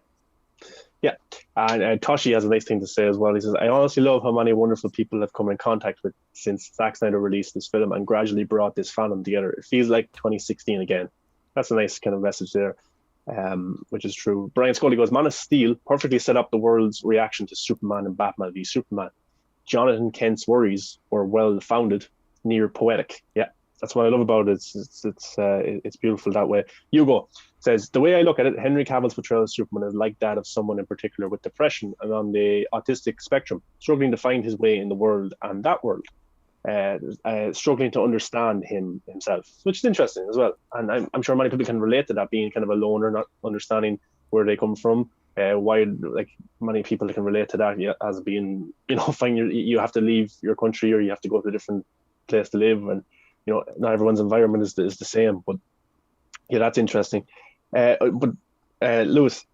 And Toshi has a nice thing to say as well. He says, "I honestly love how many wonderful people I've come in contact with since Zack Snyder released this film and gradually brought this fandom together. It feels like 2016 again." That's a nice kind of message there, which is true. Brian Scully goes, "Man of Steel perfectly set up the world's reaction to Superman and Batman v Superman. Jonathan Kent's worries were well founded, near poetic." Yeah, that's what I love about it. It's beautiful that way. Hugo says, "The way I look at it, Henry Cavill's portrayal of Superman is like that of someone in particular with depression and on the autistic spectrum, struggling to find his way in the world and that world, struggling to understand himself," which is interesting as well. And I'm sure many people can relate to that, being kind of a loner, not understanding where they come from. Why, like, many people can relate to that as being, you have to leave your country or you have to go to a different place to live, and not everyone's environment is the same. But yeah, that's interesting. But Lewis,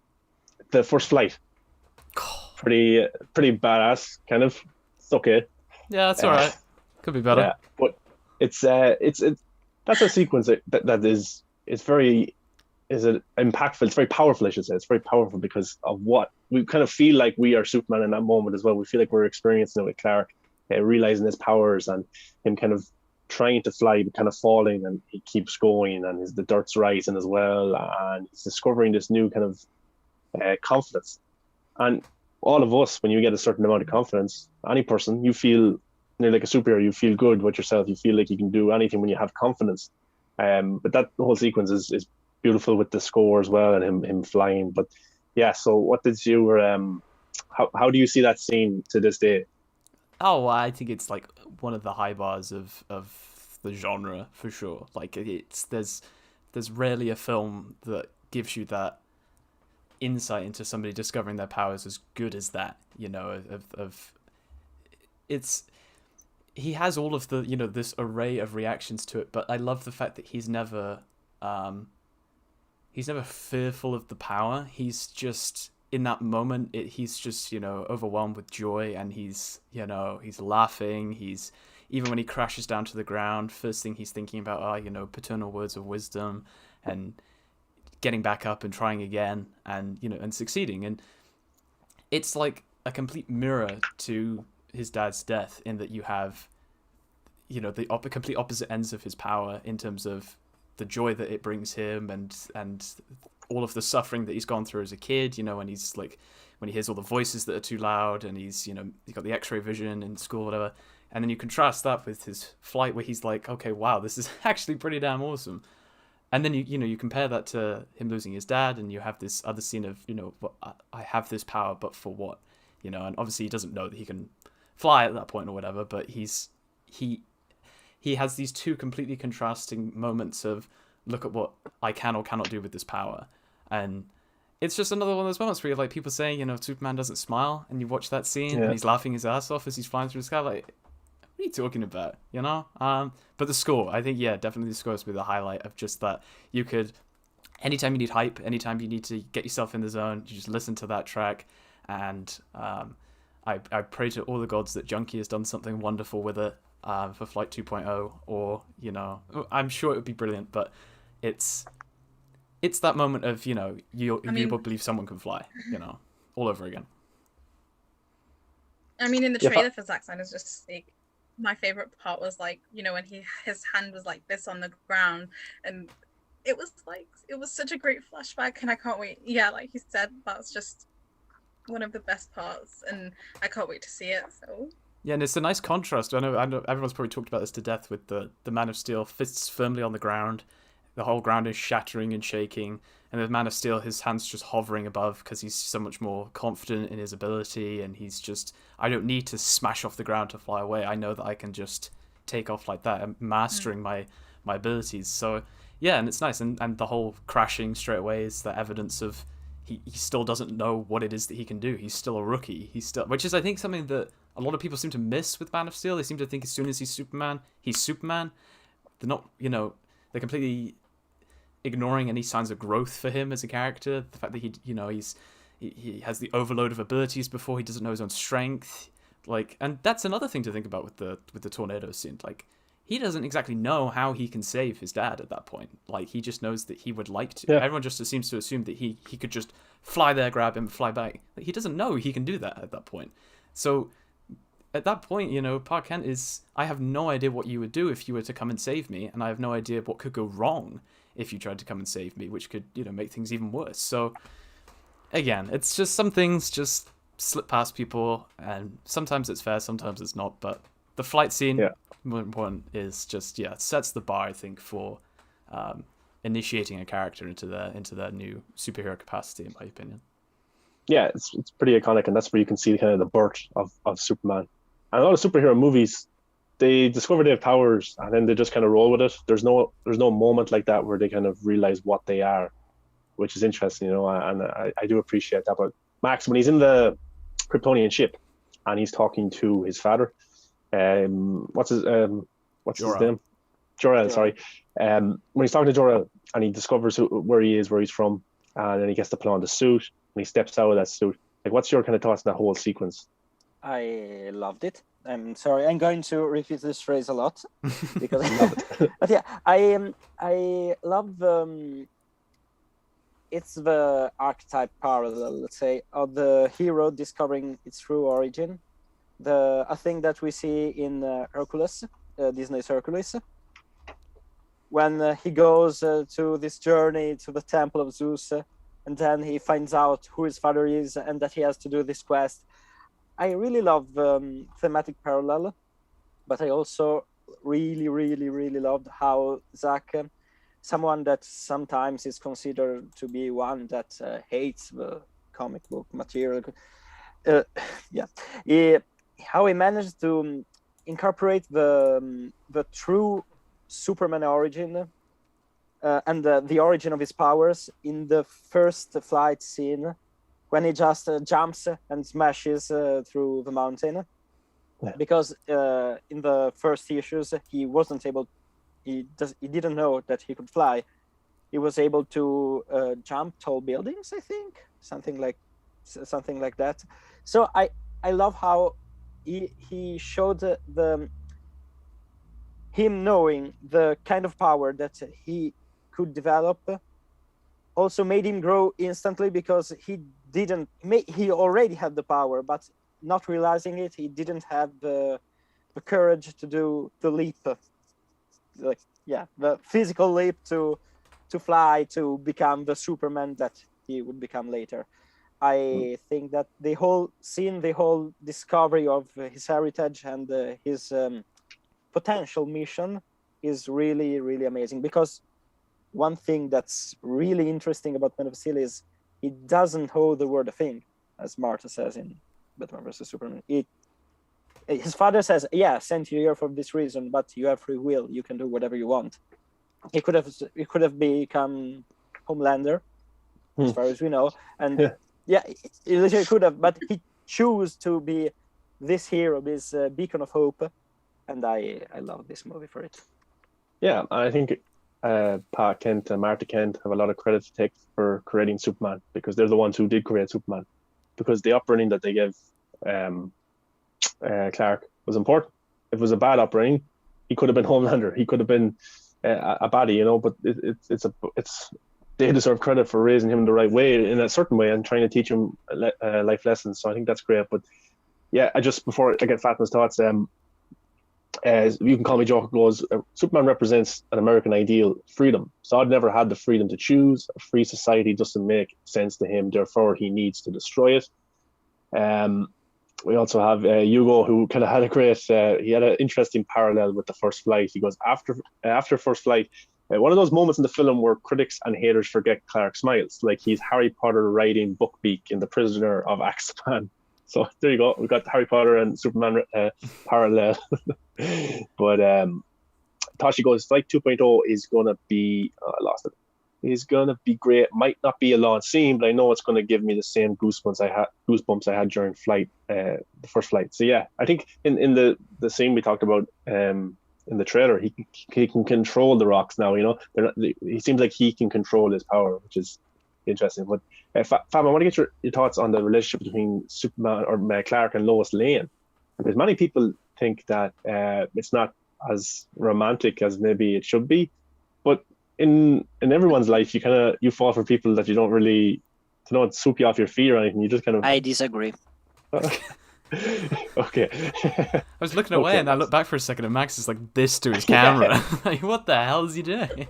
the first flight, pretty badass, kind of. It's okay. Yeah, that's all right. Could be better. Yeah, but it's that's a sequence that is very impactful. It's very powerful, I should say. It's very powerful because of what we kind of feel like we are Superman in that moment as well. We feel like we're experiencing it with Clark, realizing his powers and him kind of trying to fly but kind of falling, and he keeps going, and the dirt's rising as well, and he's discovering this new kind of confidence. And all of us, when you get a certain amount of confidence, any person, you feel like a superhero. You feel good with yourself. You feel like you can do anything when you have confidence. But that whole sequence is beautiful with the score as well, and him flying. But yeah, so what did you how do you see that scene to this day? Oh, I think it's like one of the high bars of the genre for sure. Like, there's rarely a film that gives you that insight into somebody discovering their powers as good as that. He has all of the this array of reactions to it, but I love the fact that he's never fearful of the power. He's just, in that moment, he's just overwhelmed with joy, and he's laughing. He's, even when he crashes down to the ground, first thing he's thinking about are paternal words of wisdom, and getting back up and trying again, and and succeeding. And it's like a complete mirror to his dad's death, in that you have the complete opposite ends of his power in terms of the joy that it brings him, and all of the suffering that he's gone through as a kid, when when he hears all the voices that are too loud, and he's got the X-ray vision in school, whatever. And then you contrast that with his flight, where he's like, okay, wow, this is actually pretty damn awesome. And then you compare that to him losing his dad, and you have this other scene of I have this power, but for what? And obviously he doesn't know that he can fly at that point or whatever, but he has these two completely contrasting moments of, look at what I can or cannot do with this power. And it's just another one of those moments where you have like people saying, Superman doesn't smile, and you watch that scene and he's laughing his ass off as he's flying through the sky, like, what are you talking about? But the score, I think, definitely the score has been the highlight of just that. You could, anytime you need hype, anytime you need to get yourself in the zone, you just listen to that track. And I pray to all the gods that Junkie has done something wonderful with it for Flight 2.0, or, I'm sure it would be brilliant, but it's that moment of, you believe someone can fly, all over again. I mean, in the trailer for Zack Snyder's Justice League, my favorite part was like, when his hand was like this on the ground, and it was such a great flashback, and I can't wait. Yeah, like you said, that's just one of the best parts, and I can't wait to see it. So yeah, and it's a nice contrast. I know everyone's probably talked about this to death with the Man of Steel, fists firmly on the ground, the whole ground is shattering and shaking, and the Man of Steel, his hands just hovering above because he's so much more confident in his ability, and he's just, I don't need to smash off the ground to fly away. I know that I can just take off like that. I'm mastering my abilities. So yeah, and it's nice, and the whole crashing straight away is the evidence of he still doesn't know what it is that he can do. He's still a rookie. Which is, I think, something that a lot of people seem to miss with Man of Steel. They seem to think as soon as he's Superman, he's Superman. They're not, they're completely ignoring any signs of growth for him as a character. The fact that he has the overload of abilities before he doesn't know his own strength. Like, and that's another thing to think about with the tornado scene. Like, he doesn't exactly know how he can save his dad at that point. Like, he just knows that he would like to. Yeah. Everyone just seems to assume that he could just fly there, grab him, fly back. Like, he doesn't know he can do that at that point. So at that point, Pa Kent is, I have no idea what you would do if you were to come and save me, and I have no idea what could go wrong if you tried to come and save me, which could, make things even worse. So again, it's just some things just slip past people, and sometimes it's fair, sometimes it's not. But the flight scene, more important, is just, it sets the bar, I think, for initiating a character into their new superhero capacity, in my opinion. Yeah, it's pretty iconic, and that's where you can see kind of the birth of Superman. And a lot of superhero movies, they discover they have powers and then they just kind of roll with it. There's no moment like that where they kind of realize what they are, which is interesting, and I do appreciate that. But Max, when he's in the Kryptonian ship and he's talking to his father, what's his name? Jor-El, sorry. When he's talking to Jor-El and he discovers where he is, where he's from, and then he gets to put on the suit and he steps out of that suit. Like, what's your kind of thoughts on that whole sequence? I loved it. I'm sorry, I'm going to repeat this phrase a lot because I love it. But yeah, I love it's the archetype parallel, let's say, of the hero discovering its true origin. A thing that we see in Hercules, Disney's Hercules, when he goes to this journey to the Temple of Zeus, and then he finds out who his father is and that he has to do this quest. I really love thematic parallel, but I also really, really, really loved how Zack, someone that sometimes is considered to be one that hates the comic book material, how he managed to incorporate the true Superman origin and the origin of his powers in the first flight scene, when he just jumps and smashes through the mountain. Yeah. Because in the first issues, he wasn't able, he didn't know that he could fly. He was able to jump tall buildings, I think, something like that. So I love how he showed him knowing the kind of power that he could develop also made him grow instantly, because he already had the power, but not realizing it, he didn't have the courage to do the leap, the physical leap to fly, to become the Superman that he would become later. I think that the whole scene, the whole discovery of his heritage and his potential mission is really, really amazing. Because one thing that's really interesting about Man of Steel is he doesn't hold the word a thing, as Martha says in Batman vs Superman. His father says, "Yeah, sent you here for this reason, but you have free will. You can do whatever you want." He could have become Homelander, as far as we know, and he literally could have, but he chose to be this hero, this beacon of hope, and I love this movie for it. Yeah, I think Pa Kent and Martha Kent have a lot of credit to take for creating Superman, because they're the ones who did create Superman. Because the upbringing that they gave Clark was important. If it was a bad upbringing, he could have been Homelander. He could have been a baddie, you know. But they deserve credit for raising him the right way, in a certain way, and trying to teach him life lessons. So I think that's great. But yeah, before I get Fatma's thoughts, as you can call me Joker, goes, Superman represents an American ideal, freedom. Zod never had the freedom to choose. A free society doesn't make sense to him, therefore he needs to destroy it. We also have Hugo, who kind of had a great, he had an interesting parallel with the First Flight. He goes, after First Flight, one of those moments in the film where critics and haters forget Clark smiles, like he's Harry Potter riding Buckbeak in The Prisoner of Azkaban. So there you go. We've got Harry Potter and Superman parallel. But Tashi goes, Flight 2.0 is going to be, I lost it. Is going to be great. Might not be a long scene, but I know it's going to give me the same goosebumps I had during Flight, the First Flight. So yeah, I think in the scene we talked about in the trailer, he can control the rocks now. You know, he seems like he can control his power, which is interesting. But Fab, I want to get your thoughts on the relationship between Superman or Clark and Lois Lane, because many people think that it's not as romantic as maybe it should be, but in everyone's life, you fall for people that you don't really, to not swoop you off your feet or anything. You just kind of. I disagree. Okay. I was looking away and I looked back for a second and Max is like this to his camera. Like, what the hell is he doing?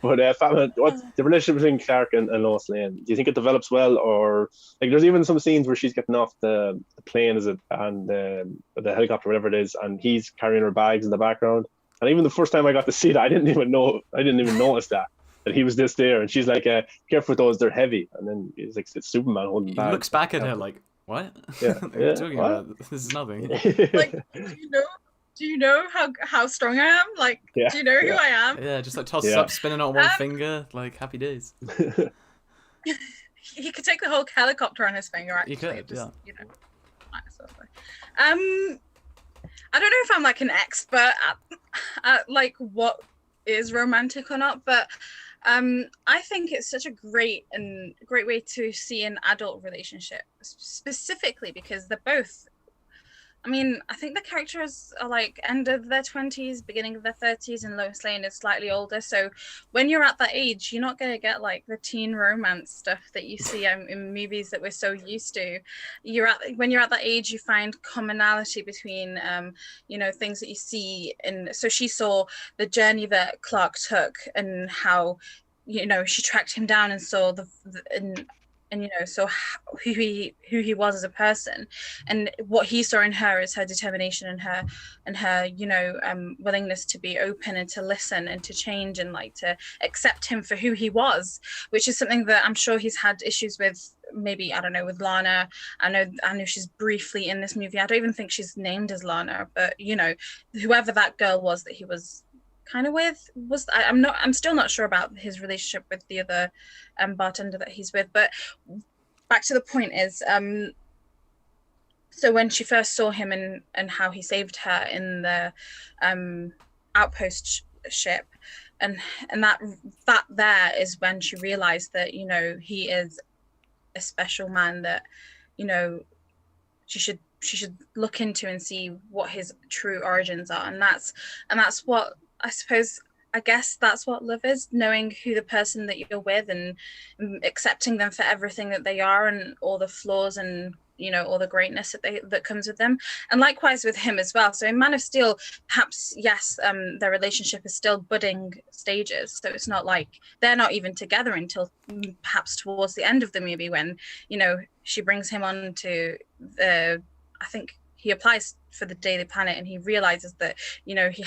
But Fatma, what's the relationship between Clark and Lois Lane? Do you think it develops well, or like there's even some scenes where she's getting off the plane, and the helicopter, whatever it is, and he's carrying her bags in the background. And even the first time I got to see that, I didn't even notice that he was this there. And she's like, "Careful with those, they're heavy." And then he's like, "It's Superman holding bags." He looks back at her like, "What? Yeah, What are you talking about? This is nothing." Like, do you know how strong I am? Like, do you know who I am? Yeah, just like tosses up, spinning on one finger, like happy days. He could take the whole helicopter on his finger. Actually, he could, just, you know. I don't know if I'm like an expert at like what is romantic or not, but I think it's such a great way to see an adult relationship, specifically because they're both. I mean, I think the characters are like end of their 20s, beginning of their 30s, and Lois Lane is slightly older. So when you're at that age, you're not going to get like the teen romance stuff that you see in movies that we're so used to. When you're at that age, you find commonality between, things that you see. And so she saw the journey that Clark took and how, she tracked him down and saw so who he was as a person, and what he saw in her is her determination and her willingness to be open and to listen and to change and like to accept him for who he was, which is something that I'm sure he's had issues with. Maybe, I don't know, with Lana. I know she's briefly in this movie. I don't even think she's named as Lana, but whoever that girl was that he was kind of with I'm still not sure about his relationship with the other bartender that he's with. But back to the point is so when she first saw him and how he saved her in the outpost ship, and that there is when she realized that he is a special man that she should look into and see what his true origins are. And that's what I guess that's what love is, knowing who the person that you're with and accepting them for everything that they are and all the flaws and all the greatness that comes with them. And likewise with him as well. So in Man of Steel, perhaps, yes, their relationship is still budding stages. So it's not like they're not even together until perhaps towards the end of the movie when, she brings him on to I think he applies for the Daily Planet and he realizes that, he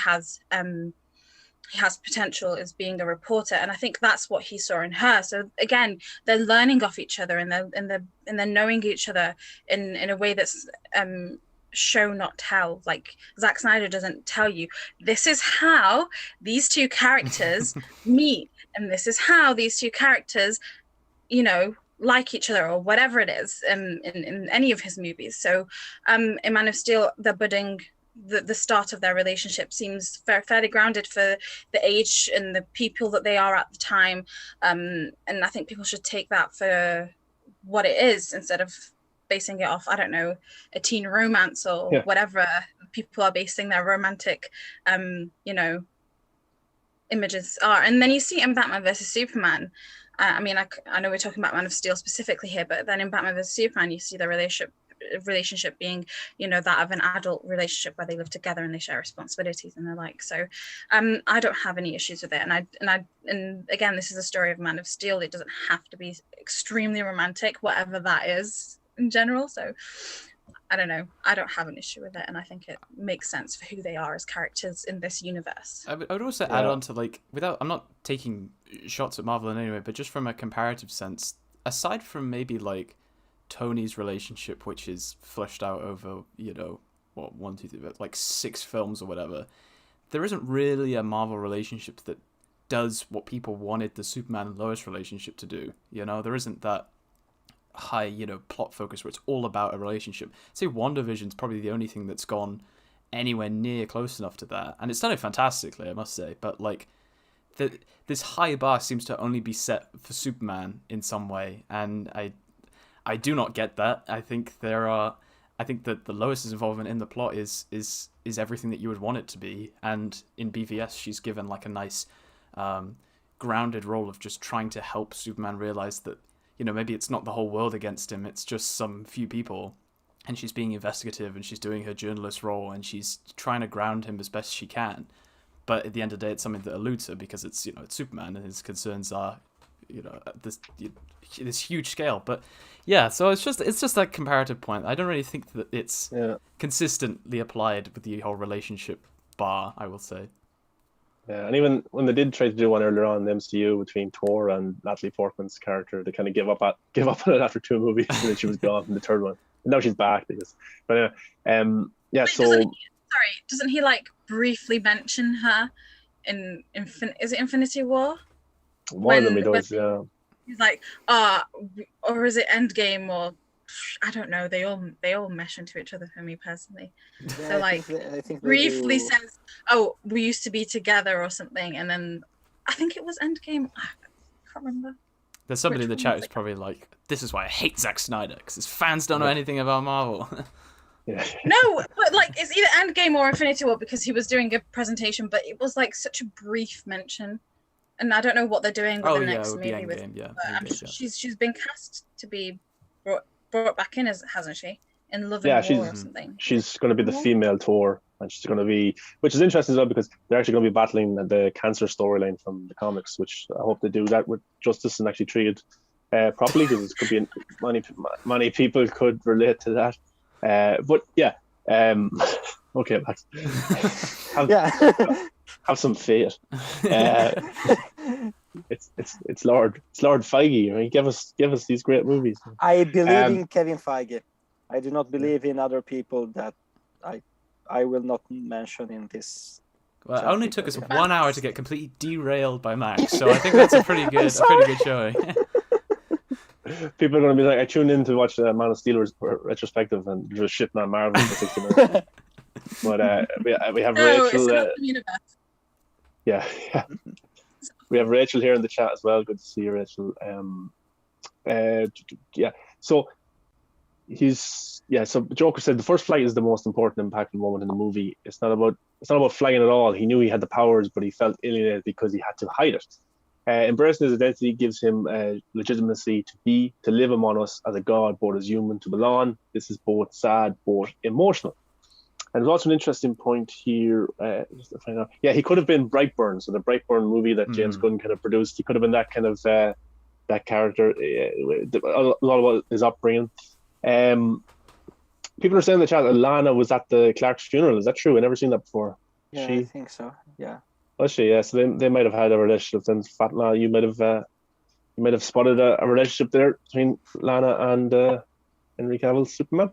has potential as being a reporter, and I think that's what he saw in her. So again, they're learning off each other, and they're knowing each other in a way that's show not tell. Like Zack Snyder doesn't tell you this is how these two characters meet, and this is how these two characters, like each other, or whatever it is in any of his movies. So in Man of Steel, they're budding. The start of their relationship seems fairly grounded for the age and the people that they are at the time, and I think people should take that for what it is instead of basing it off, I don't know, a teen romance or whatever people are basing their romantic images are. And then you see in Batman versus Superman, I know we're talking about Man of Steel specifically here, but then in Batman versus Superman you see the relationship being that of an adult relationship where they live together and they share responsibilities and the like. So I don't have any issues with it, and again, this is a story of Man of Steel. It doesn't have to be extremely romantic, whatever that is in general. So I don't know, I don't have an issue with it, and I think it makes sense for who they are as characters in this universe. I would also add on to, like, I'm not taking shots at Marvel in any way, but just from a comparative sense, aside from maybe like Tony's relationship, which is fleshed out over, 1, 2, 3, like 6 films or whatever, there isn't really a Marvel relationship that does what people wanted the Superman and Lois relationship to do. There isn't that high, plot focus where it's all about a relationship. I'd say WandaVision's probably the only thing that's gone anywhere near close enough to that, and it's done it fantastically, I must say. But like, this high bar seems to only be set for Superman in some way, and I do not get that. I think that the Lois's involvement in the plot is everything that you would want it to be. And in BVS, she's given like a nice, grounded role of just trying to help Superman realize that, maybe it's not the whole world against him. It's just some few people, and she's being investigative and she's doing her journalist role and she's trying to ground him as best she can. But at the end of the day, it's something that eludes her because it's Superman and his concerns are, this huge scale. But yeah, so it's just that comparative point. I don't really think that it's consistently applied with the whole relationship bar, I will say. Yeah, and even when they did try to do one earlier on in the MCU between Thor and Natalie Portman's character, they kind of give up on it after 2 movies, and then she was gone from the 3rd one. And now she's back because, but anyway, Wait, doesn't he like briefly mention her in is it Infinity War? One of them he does, yeah. He's like, or is it Endgame, or I don't know. They all mesh into each other for me personally. Yeah, so like, I think briefly says, "Oh, we used to be together" or something, and then I think it was Endgame. I can't remember. There's somebody in the chat who's probably like, "This is why I hate Zack Snyder, because his fans don't know anything about Marvel." Yeah. No, but like it's either Endgame or Infinity War because he was doing a presentation, but it was like such a brief mention. And I don't know what they're doing with the next movie with. I'm sure she's been cast to be brought back in, hasn't she? In Love and War or something. She's going to be the female Thor, and she's going to be, which is interesting as well because they're actually going to be battling the cancer storyline from the comics, which I hope they do that with justice and actually treat it properly, because it could be many people could relate to that. But yeah, okay, Max. Have some faith. It's Lord Feige. I mean, give us these great movies. I believe in Kevin Feige. I do not believe in other people that I will not mention in this. Well, it only took us 1 hour to get completely derailed by Max, so I think that's a pretty good showing. People are going to be like, I tuned in to watch Man of Steel retrospective and just shitting on Marvel for 60 minutes. But we have Rachel. Yeah. We have Rachel here in the chat as well. Good to see you, Rachel. So Joker said the first flight is the most important, impactful moment in the movie. It's not about flying at all. He knew he had the powers, but he felt alienated because he had to hide it. Embracing his identity gives him legitimacy to live among us as a god, both as human to belong. This is both sad, both emotional. And there's also an interesting point here. Just to find out. Yeah, he could have been Brightburn, so the Brightburn movie that James Gunn kind of produced. He could have been that kind of that character. A lot about his upbringing. People are saying in the chat that Lana was at the Clark's funeral. Is that true? I've never seen that before. Yeah, I think so. Yeah. Was she? Yeah. So they might have had a relationship. Then Fatma, you might have spotted a relationship there between Lana and Henry Cavill's Superman.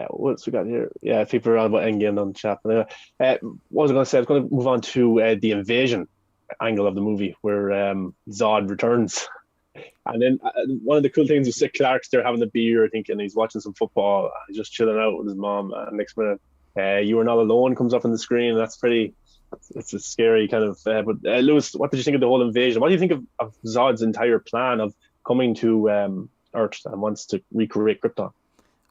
What else we got here? Yeah, people are on about Endgame on the chat. What was I going to say? I was going to move on to the invasion angle of the movie where Zod returns. And then one of the cool things is Clark's there having a beer, I think, and he's watching some football. He's just chilling out with his mom. And next minute, "You Are Not Alone" comes up on the screen. That's pretty. It's a scary kind of. But Lewis, what did you think of the whole invasion? What do you think of Zod's entire plan of coming to Earth and wants to recreate Krypton?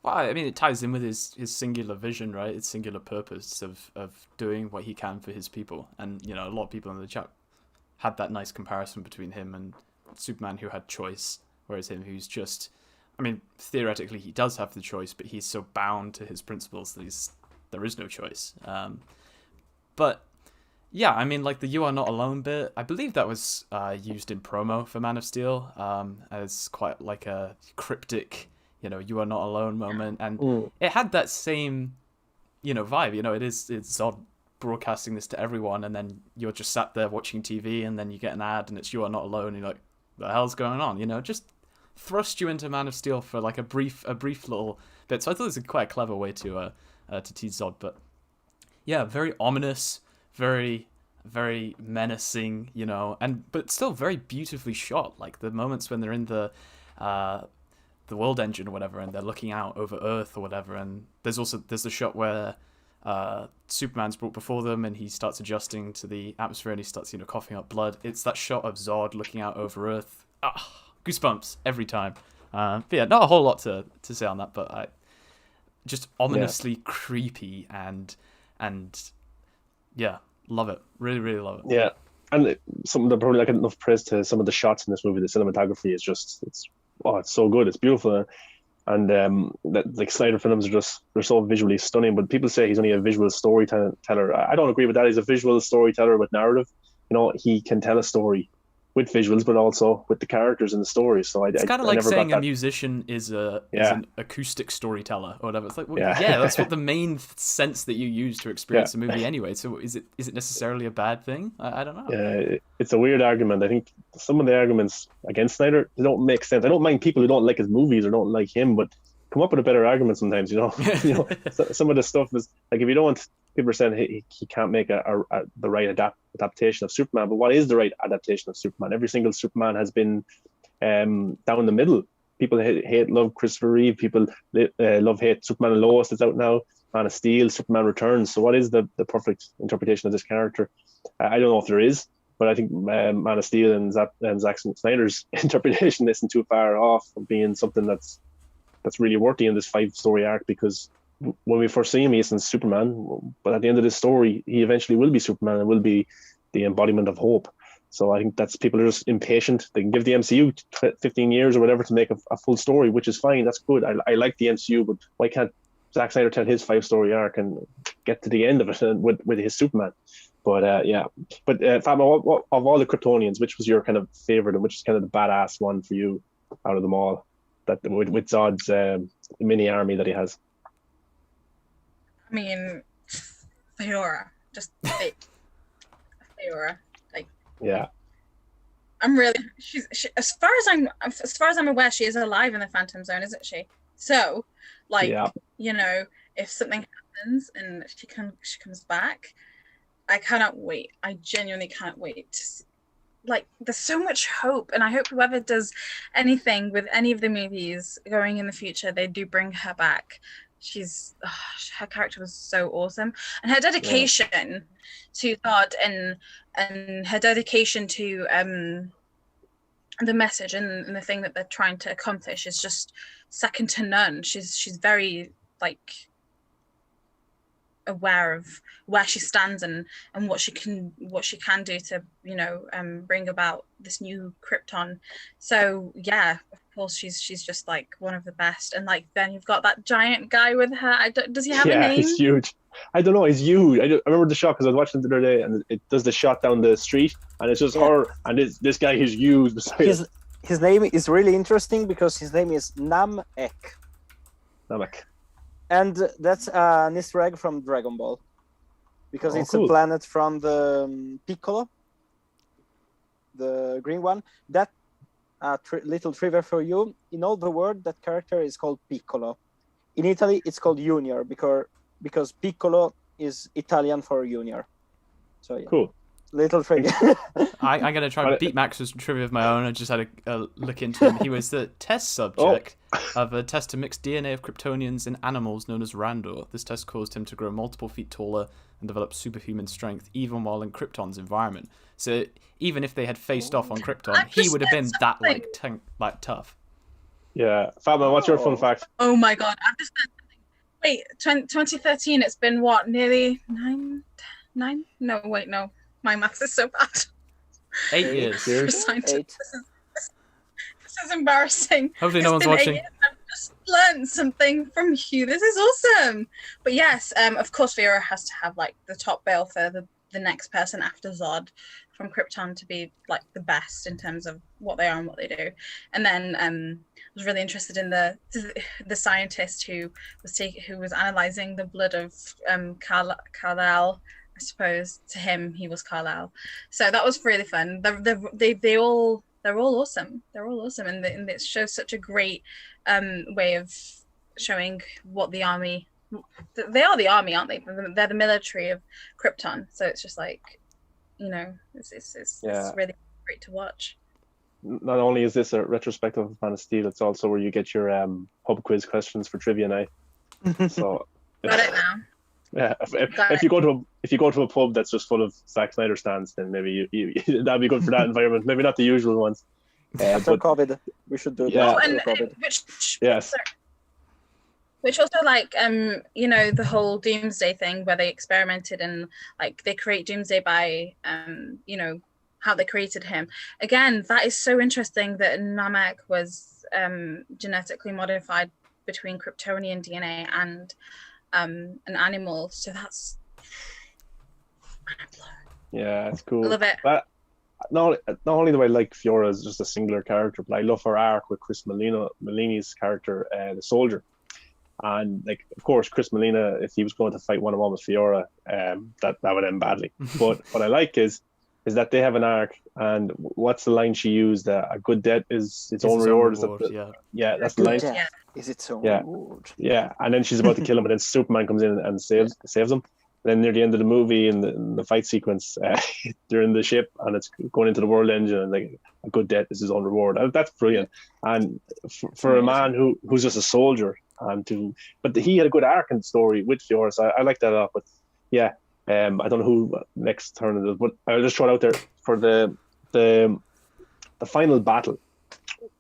Well, I mean, it ties in with his singular vision, right? His singular purpose of doing what he can for his people. And, you know, a lot of people in the chat had that nice comparison between him and Superman, who had choice, whereas him, who's just... I mean, theoretically, he does have the choice, but he's so bound to his principles that there is no choice. But, yeah, I mean, like, the "You Are Not Alone" bit, I believe that was used in promo for Man of Steel as quite, like, a cryptic... "You are not alone" moment, and it had that same, vibe. It's Zod broadcasting this to everyone, and then you're just sat there watching TV, and then you get an ad, and it's "You Are Not Alone," and you're like, "The hell's going on?" Just thrust you into Man of Steel for like a brief little bit. So I thought it was quite a clever way to tease Zod, but yeah, very ominous, very very menacing, but still very beautifully shot. Like the moments when they're in the world engine or whatever, and they're looking out over Earth or whatever, and there's the shot where Superman's brought before them and he starts adjusting to the atmosphere and he starts coughing up blood. It's that shot of Zod looking out over Earth. Goosebumps every time. But yeah, not a whole lot to say on that, but just ominously creepy and yeah, love it. Really, really love it. Yeah, and some of the probably like enough praise to some of the shots in this movie. The cinematography is just it's so good. It's beautiful. And like Snyder films they're so visually stunning, but people say he's only a visual storyteller. I don't agree with that. He's a visual storyteller with narrative. He can tell a story with visuals, but also with the characters in the story. So it's kind of like saying a musician is an acoustic storyteller or whatever. It's like, that's what the main sense that you use to experience a movie anyway. So is it necessarily a bad thing? I don't know. Yeah, it's a weird argument. I think some of the arguments against Snyder, they don't make sense. I don't mind people who don't like his movies or don't like him, but come up with a better argument sometimes. Some of the stuff is like, if you don't, people are saying he can't make the right adaptation of Superman, but what is the right adaptation of Superman? Every single Superman has been down the middle. People love Christopher Reeve. People hate Superman and Lois that's out now. Man of Steel, Superman Returns. So what is the perfect interpretation of this character? I don't know if there is, but I think Man of Steel and Zack Snyder's interpretation isn't too far off from being something that's really worthy in this 5-story arc, because when we first see him, he's Superman, but at the end of this story, he eventually will be Superman and will be the embodiment of hope. So I think that's, people are just impatient. They can give the MCU 15 years or whatever to make a full story, which is fine. That's good. I like the MCU, but why can't Zack Snyder tell his 5-story arc and get to the end of it with his Superman? But yeah. But Fatma, what, of all the Kryptonians, which was your kind of favorite, and which is kind of the badass one for you out of them all? That with Zod's mini army that he has. I mean, Theora, just Theora, like. Yeah. I'm really. She, as far as I'm aware, she is alive in the Phantom Zone, isn't she? So, like, if something happens and she comes back, I cannot wait. I genuinely can't wait to see. Like, there's so much hope, and I hope whoever does anything with any of the movies going in the future, they do bring her back. Her character was so awesome, and her dedication to God and her dedication to the message and the thing that they're trying to accomplish is just second to none. She's very, like, aware of where she stands and what she can do to, you know, bring about this new Krypton. So yeah, of course she's just like one of the best. And like then you've got that giant guy with her. Does he have a name? He's huge. I don't know. He's huge. I remember the shot because I was watching it the other day, and it does the shot down the street, and it's just her and this guy is huge beside her. His name is really interesting because his name is Namek. Namek. And that's an Easter egg from Dragon Ball. Because it's a planet from the Piccolo, the green one. That little trivia for you. In all the world, that character is called Piccolo. In Italy, it's called Junior because Piccolo is Italian for Junior. So yeah. Cool. Little trivia. I'm going to try to beat Max's trivia of my own. I just had a look into him. He was the test subject of a test to mix DNA of Kryptonians in animals known as Randor. This test caused him to grow multiple feet taller and develop superhuman strength, even while in Krypton's environment. So even if they had faced off on Krypton, he would have been that like tough. Yeah. Fatma, what's your fun fact? Oh my god, I've just learned something. Wait, 2013, it's been what, nearly nine? No, wait, no. My maths is so bad. 8 years. Eight. This is embarrassing. Hopefully no one's watching. I've just learned something from you. This is awesome. But yes, of course Vera has to have like the top bill for the next person after Zod from Krypton to be like the best in terms of what they are and what they do. And then I was really interested in the scientist who was analyzing the blood of Kal-El. I suppose to him he was Kal-El. So that was really fun. They're all awesome. They're all awesome, and it shows such a great way of showing what the army. They are the army, aren't they? They're the military of Krypton. So it's just like, you know, it's really great to watch. Not only is this a retrospective of Man of Steel, it's also where you get your pub quiz questions for trivia night. So got it now. Yeah, if you go to a pub that's just full of Zack Snyder stands, then maybe you that'd be good for that environment. Maybe not the usual ones. After COVID, we should do that. And which also like you know, the whole Doomsday thing where they experimented and like they create Doomsday by you know, how they created him. Again, that is so interesting that Namek was genetically modified between Kryptonian DNA and an animal. So that's it's cool. I love it. But not only do I like Fiora as just a singular character, but I love her arc with Chris Melini's character, the soldier. And like, of course, Chris Melina, if he was going to fight one-on-one with Fiora, that would end badly. But what I like is that they have an arc, and what's the line she used? A good debt is its own reward. Yeah, that's the line. Yeah. Is it so reward? Yeah, and then she's about to kill him, and then Superman comes in and saves him. And then near the end of the movie, in the fight sequence, they're in the ship, and it's going into the world engine, and like, a good debt is his own reward. That's brilliant. And for a man who's just a soldier, but he had a good arc in the story with Fiora, so I like that a lot. But yeah, I don't know who next turn it is, but I'll just throw it out there for the final battle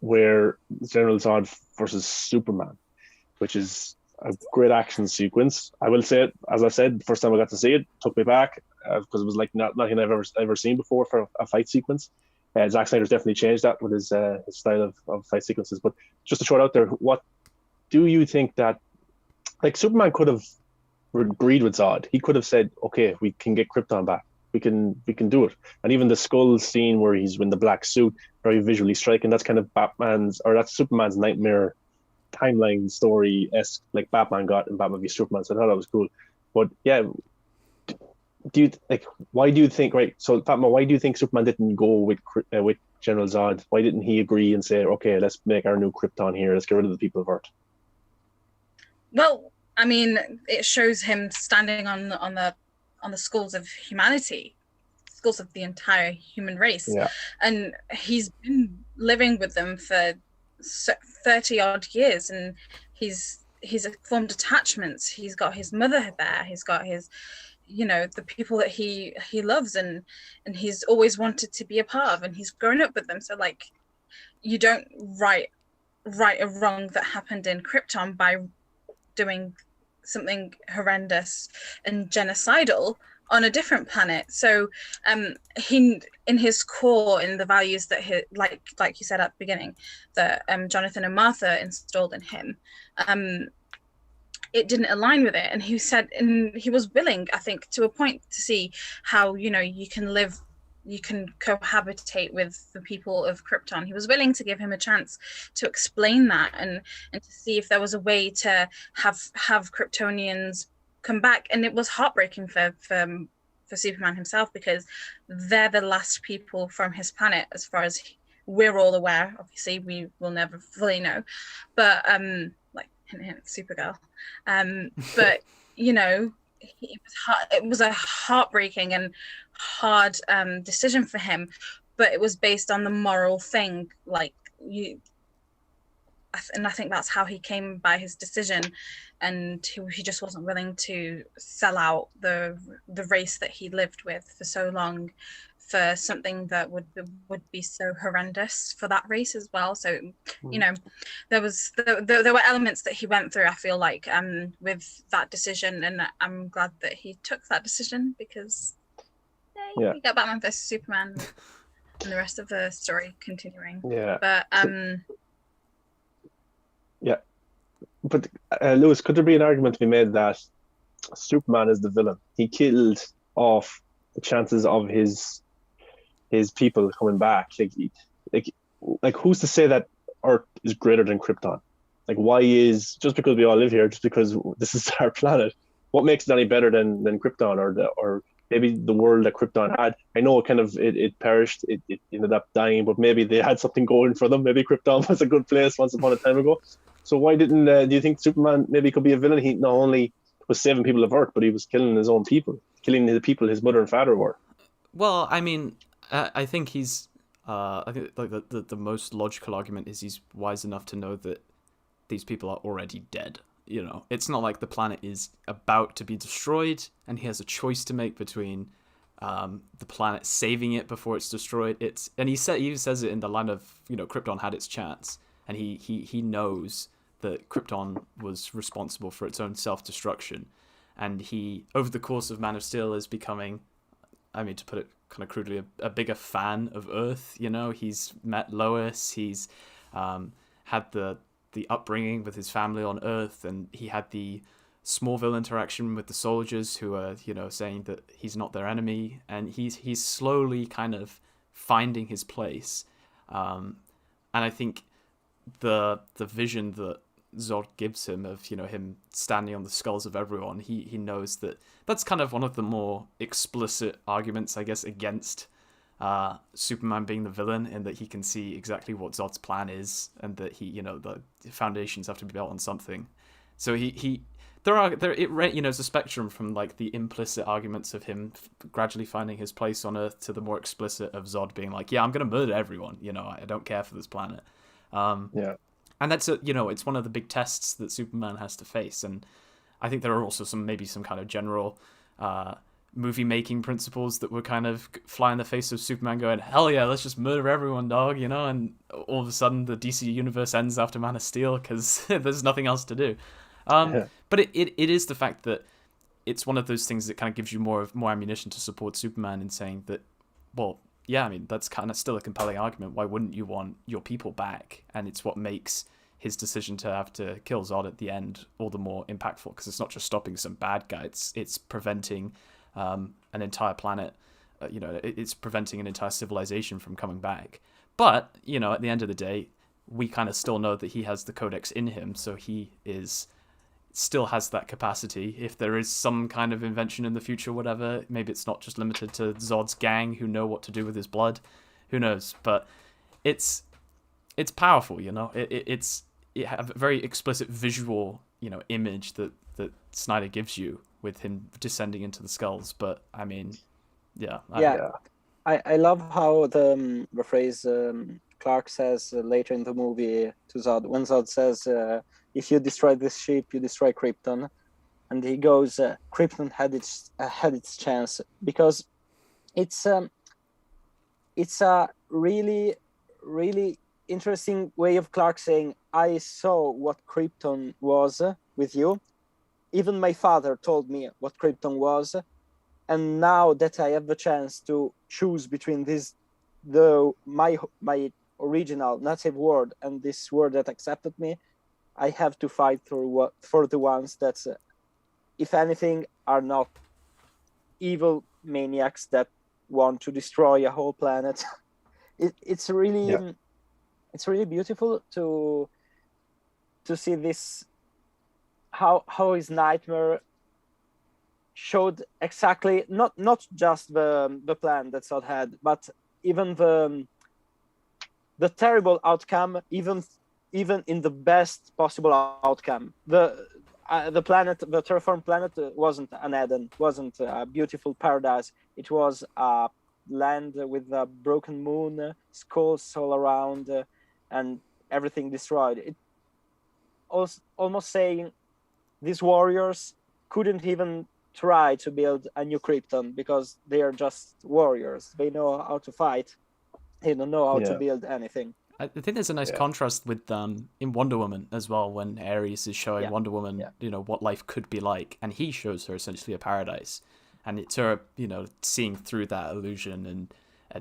where General Zod versus Superman, which is a great action sequence. I will say it, as I said, the first time I got to see it, took me back because it was like nothing I've ever seen before for a fight sequence. Zack Snyder's definitely changed that with his style of fight sequences. But just to throw it out there, what do you think that, like, Superman could have agreed with Zod? He could have said, "Okay, we can get Krypton back. We can do it." And even the skull scene where he's in the black suit, very visually striking. That's kind of that's Superman's nightmare timeline story-esque, like Batman got in Batman v Superman. So I thought that was cool. But yeah, why do you think, right? So Fatma, why do you think Superman didn't go with General Zod? Why didn't he agree and say, "Okay, let's make our new Krypton here. Let's get rid of the people of Earth"? Well, I mean, it shows him standing on the skulls of humanity, skulls of the entire human race. Yeah. And he's been living with them for 30 odd years, and he's formed attachments. He's got his mother there. He's got his, you know, the people that he loves and he's always wanted to be a part of, and he's grown up with them. So like, you don't right a wrong that happened in Krypton by doing something horrendous and genocidal on a different planet. So he, in his core, in the values that he, like you said at the beginning, that Jonathan and Martha installed in him, it didn't align with it. And he said, and he was willing, I think, to a point, to see how, you know, you can cohabitate with the people of Krypton. He was willing to give him a chance to explain that, and to see if there was a way to have Kryptonians come back. And it was heartbreaking for Superman himself, because they're the last people from his planet, as far as we're all aware. Obviously, we will never fully know, but like hint, hint, Supergirl. But you know, it was a heartbreaking and hard decision for him, but it was based on the moral thing. Like and I think that's how he came by his decision, and he just wasn't willing to sell out the race that he lived with for so long for something that would be so horrendous for that race as well. So, you know, there were elements that he went through, I feel like, with that decision, and I'm glad that he took that decision, because you got Batman vs Superman and the rest of the story continuing. Yeah. But But Lewis, could there be an argument to be made that Superman is the villain? He killed off the chances of his people coming back. Like who's to say that Earth is greater than Krypton? Like, why is, just because we all live here, just because this is our planet, what makes it any better than Krypton, or maybe the world that Krypton had? I know it perished, it ended up dying, but maybe they had something going for them. Maybe Krypton was a good place once upon a time ago. So why didn't do you think Superman maybe could be a villain? He not only was saving people of Earth, but he was killing his own people, killing the people his mother and father were. Well, I mean, I think he's I think like the most logical argument is he's wise enough to know that these people are already dead. You know, it's not like the planet is about to be destroyed and he has a choice to make between the planet saving it before it's destroyed. And he even says it in the line of, you know, Krypton had its chance, and he knows that Krypton was responsible for its own self-destruction, and he, over the course of Man of Steel, is becoming, I mean, to put it kind of crudely, a bigger fan of Earth. You know, he's met Lois, he's had the upbringing with his family on Earth, and he had the Smallville interaction with the soldiers who are, you know, saying that he's not their enemy, and he's slowly kind of finding his place. And I think the vision that Zod gives him of, you know, him standing on the skulls of everyone, he knows that that's kind of one of the more explicit arguments, I guess, against Superman being the villain, in that he can see exactly what Zod's plan is, and that he, you know, the foundations have to be built on something. So it's a spectrum from like the implicit arguments of him gradually finding his place on Earth to the more explicit of Zod being like, yeah, I'm gonna murder everyone, you know, I don't care for this planet. And that's it's one of the big tests that Superman has to face, and I think there are also maybe some kind of general movie making principles that would kind of fly in the face of Superman going, hell yeah, let's just murder everyone, dog, you know, and all of a sudden the DC universe ends after Man of Steel because there's nothing else to do. But it is the fact that it's one of those things that kind of gives you more ammunition to support Superman in saying that, well, yeah, I mean, that's kind of still a compelling argument. Why wouldn't you want your people back? And it's what makes his decision to have to kill Zod at the end all the more impactful, because it's not just stopping some bad guy, it's preventing an entire planet, it's preventing an entire civilization from coming back. But, you know, at the end of the day, we kind of still know that he has the Codex in him, so he still has that capacity. If there is some kind of invention in the future, whatever, maybe it's not just limited to Zod's gang who know what to do with his blood, who knows? But it's powerful, you know. It have a very explicit visual, you know, image that Snyder gives you with him descending into the skulls. But I mean, I love how the phrase Clark says later in the movie to Zod, when Zod says, if you destroy this ship, you destroy Krypton. And he goes, Krypton had its chance, because it's a really, really interesting way of Clark saying, I saw what Krypton was with you, even my father told me what Krypton was, and now that I have the chance to choose between my original native world and this world that accepted me, I have to fight for the ones that, if anything, are not evil maniacs that want to destroy a whole planet. It's really beautiful to see this, how his nightmare showed exactly not just the plan that Zod had, but even the terrible outcome, even in the best possible outcome. The planet, the terraformed planet, wasn't an Eden, wasn't a beautiful paradise. It was a land with a broken moon, skulls all around, and everything destroyed. It almost saying these warriors couldn't even try to build a new Krypton because they are just warriors. They know how to fight. They don't know how to build anything. I think there's a nice contrast with in Wonder Woman as well, when Ares is showing Wonder Woman, what life could be like, and he shows her essentially a paradise, and it's her, seeing through that illusion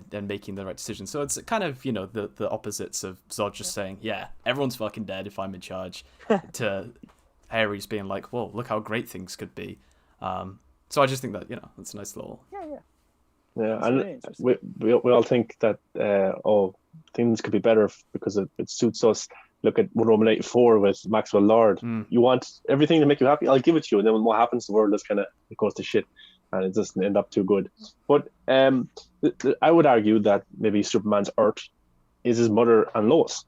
and making the right decision. So it's kind of, the opposites of Zod just saying, yeah, everyone's fucking dead if I'm in charge, to Ares being like, whoa, look how great things could be. So I just think that, it's a nice little... Yeah, and we all think that things could be better because it suits us. Look at Wonder Woman 84 with Maxwell Lord. You want everything to make you happy, I'll give it to you, and then what happens, the world is kind of, it goes to shit, and it doesn't end up too good. But I would argue that maybe Superman's Earth is his mother and Lois.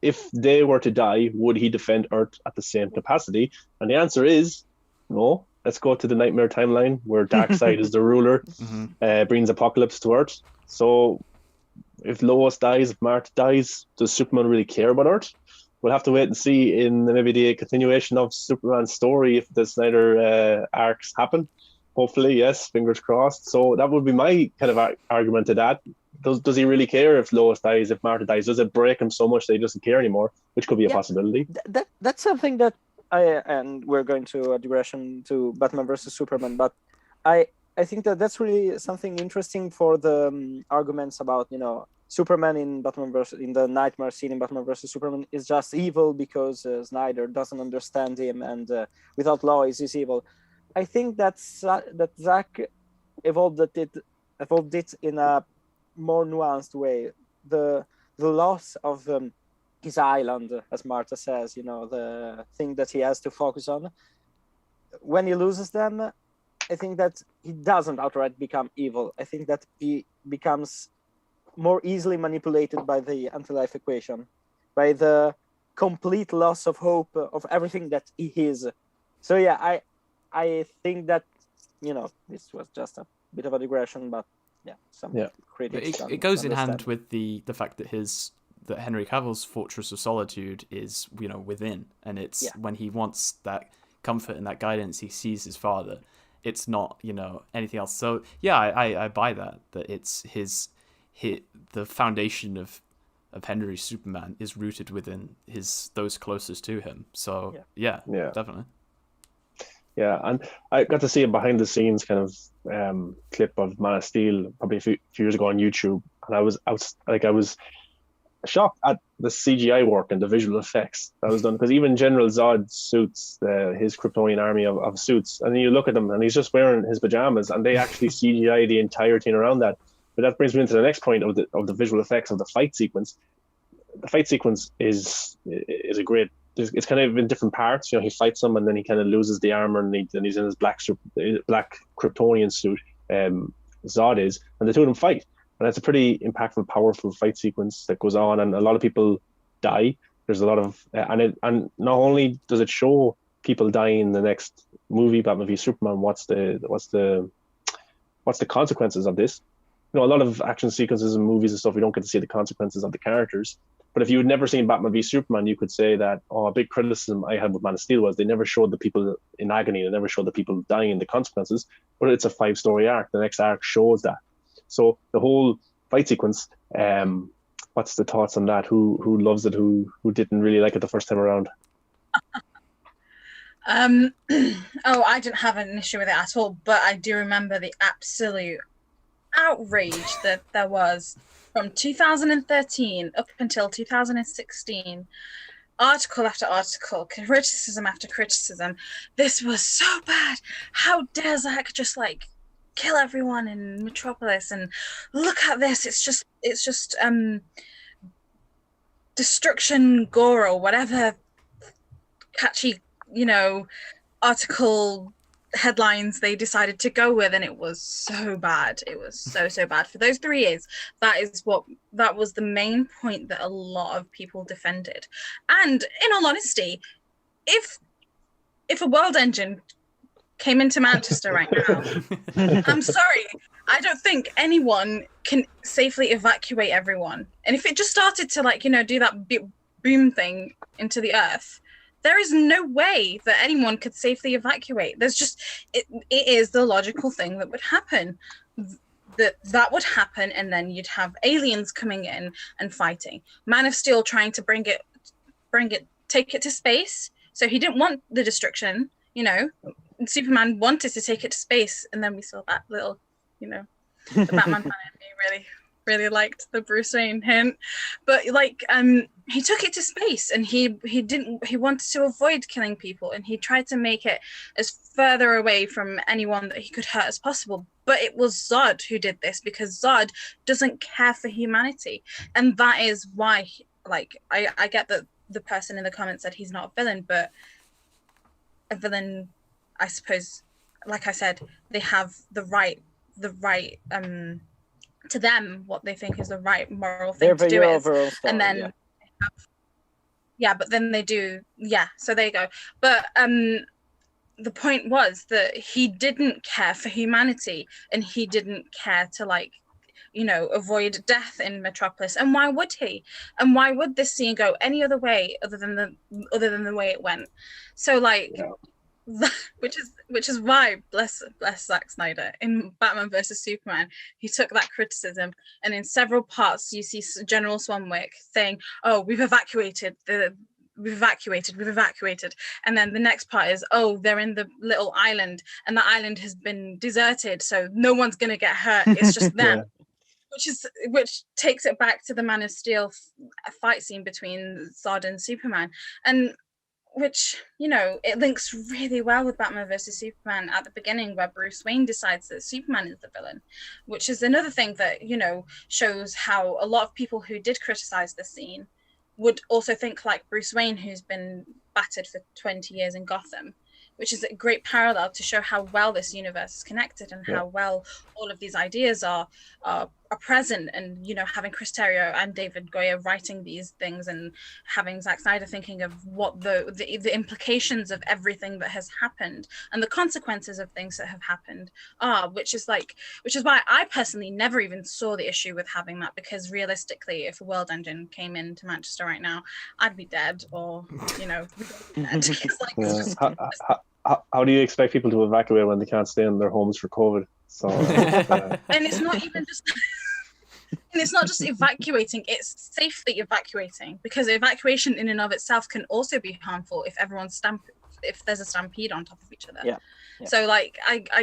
If they were to die, would he defend Earth at the same capacity? And the answer is no. Let's go to the Nightmare timeline where Darkseid is the ruler, brings apocalypse to Earth. So if Lois dies, if Martha dies, does Superman really care about Earth? We'll have to wait and see in maybe the continuation of Superman's story if the Snyder arcs happen. Hopefully, yes, fingers crossed. So that would be my kind of argument to that. Does he really care if Lois dies, if Martha dies? Does it break him so much that he doesn't care anymore? Which could be a possibility. That's something that and we're going to a digression to Batman versus Superman, but I think that's really something interesting for the arguments about, Superman in the nightmare scene in Batman versus Superman is just evil because Snyder doesn't understand him, and without Lois he's evil. I think that Zack evolved it in a more nuanced way. The loss of his island, as Martha says, the thing that he has to focus on. When he loses them, I think that he doesn't outright become evil. I think that he becomes more easily manipulated by the anti-life equation, by the complete loss of hope of everything that he is. So yeah, I think that, this was just a bit of a digression, but critics. It goes in hand with the fact that that Henry Cavill's Fortress of Solitude is, within, and it's when he wants that comfort and that guidance, he sees his father. It's not, anything else. So yeah, I buy that it's the foundation of Henry's Superman is rooted within those closest to him. So yeah, definitely. Yeah, and I got to see a behind the scenes kind of clip of Man of Steel probably a few years ago on YouTube, and I was shocked at the CGI work and the visual effects that was done, because even General Zod suits, his Kryptonian army of suits, and then you look at him and he's just wearing his pajamas, and they actually CGI the entire thing around that. But that brings me into the next point of the visual effects of the fight sequence. The fight sequence is a great. It's kind of in different parts. He fights them and then he kind of loses the armor and he's in his black Kryptonian suit. Zod is, and the two of them fight. And it's a pretty impactful, powerful fight sequence that goes on, and a lot of people die. There's a lot of, and not only does it show people dying in the next movie, Batman v Superman, what's the consequences of this? A lot of action sequences and movies and stuff, we don't get to see the consequences of the characters. But if you had never seen Batman v Superman, you could say that, a big criticism I had with Man of Steel was they never showed the people in agony, they never showed the people dying, the consequences. But it's a 5-story arc. The next arc shows that. So the whole fight sequence, what's the thoughts on that? Who loves it? Who didn't really like it the first time around? Oh, I didn't have an issue with it at all, but I do remember the absolute outrage that there was from 2013 up until 2016. Article after article, criticism after criticism. This was so bad. How dare Zack just like kill everyone in Metropolis? And look at this. It's just destruction gore or whatever catchy, article headlines they decided to go with, and it was so bad. It was so bad. For those 3 years, that was the main point that a lot of people defended. And in all honesty, if a world engine came into Manchester right now, I'm sorry, I don't think anyone can safely evacuate everyone. And if it just started to do that boom thing into the earth, there is no way that anyone could safely evacuate. There's just, it is the logical thing that would happen. That would happen, and then you'd have aliens coming in and fighting. Man of Steel trying to take it to space. So he didn't want the destruction, Superman wanted to take it to space, and then we saw that little, the Batman fan in me really liked the Bruce Wayne hint. But he took it to space, and he wanted to avoid killing people, and he tried to make it as further away from anyone that he could hurt as possible. But it was Zod who did this, because Zod doesn't care for humanity. And that is why, I get that the person in the comments said he's not a villain, but a villain, I suppose, like I said, they have the right to them what they think is the right moral thing to do is, and then but then they do, so there you go. But the point was that he didn't care for humanity, and he didn't care to avoid death in Metropolis. And why would he? And why would this scene go any other way other than the way it went? So which is why bless Zack Snyder in Batman versus Superman, he took that criticism, and in several parts you see General Swanwick saying, "Oh, we've evacuated, and then the next part is, "Oh, they're in the little island, and the island has been deserted, so no one's gonna get hurt. It's just them." Which takes it back to the Man of Steel fight scene between Zod and Superman, and which, it links really well with Batman versus Superman at the beginning, where Bruce Wayne decides that Superman is the villain, which is another thing that, shows how a lot of people who did criticize the scene would also think like Bruce Wayne, who's been battered for 20 years in Gotham, which is a great parallel to show how well this universe is connected, and how well all of these ideas are present. And having Chris Terrio and David Goyer writing these things, and having Zack Snyder thinking of what the implications of everything that has happened and the consequences of things that have happened are, which is why I personally never even saw the issue with having that, because realistically, if a world engine came into Manchester right now, I'd be dead, or we'd all be dead. How do you expect people to evacuate when they can't stay in their homes for COVID? So, and it's not even just, and it's not just evacuating; it's safely evacuating, because evacuation in and of itself can also be harmful if if there's a stampede on top of each other. Yeah. So I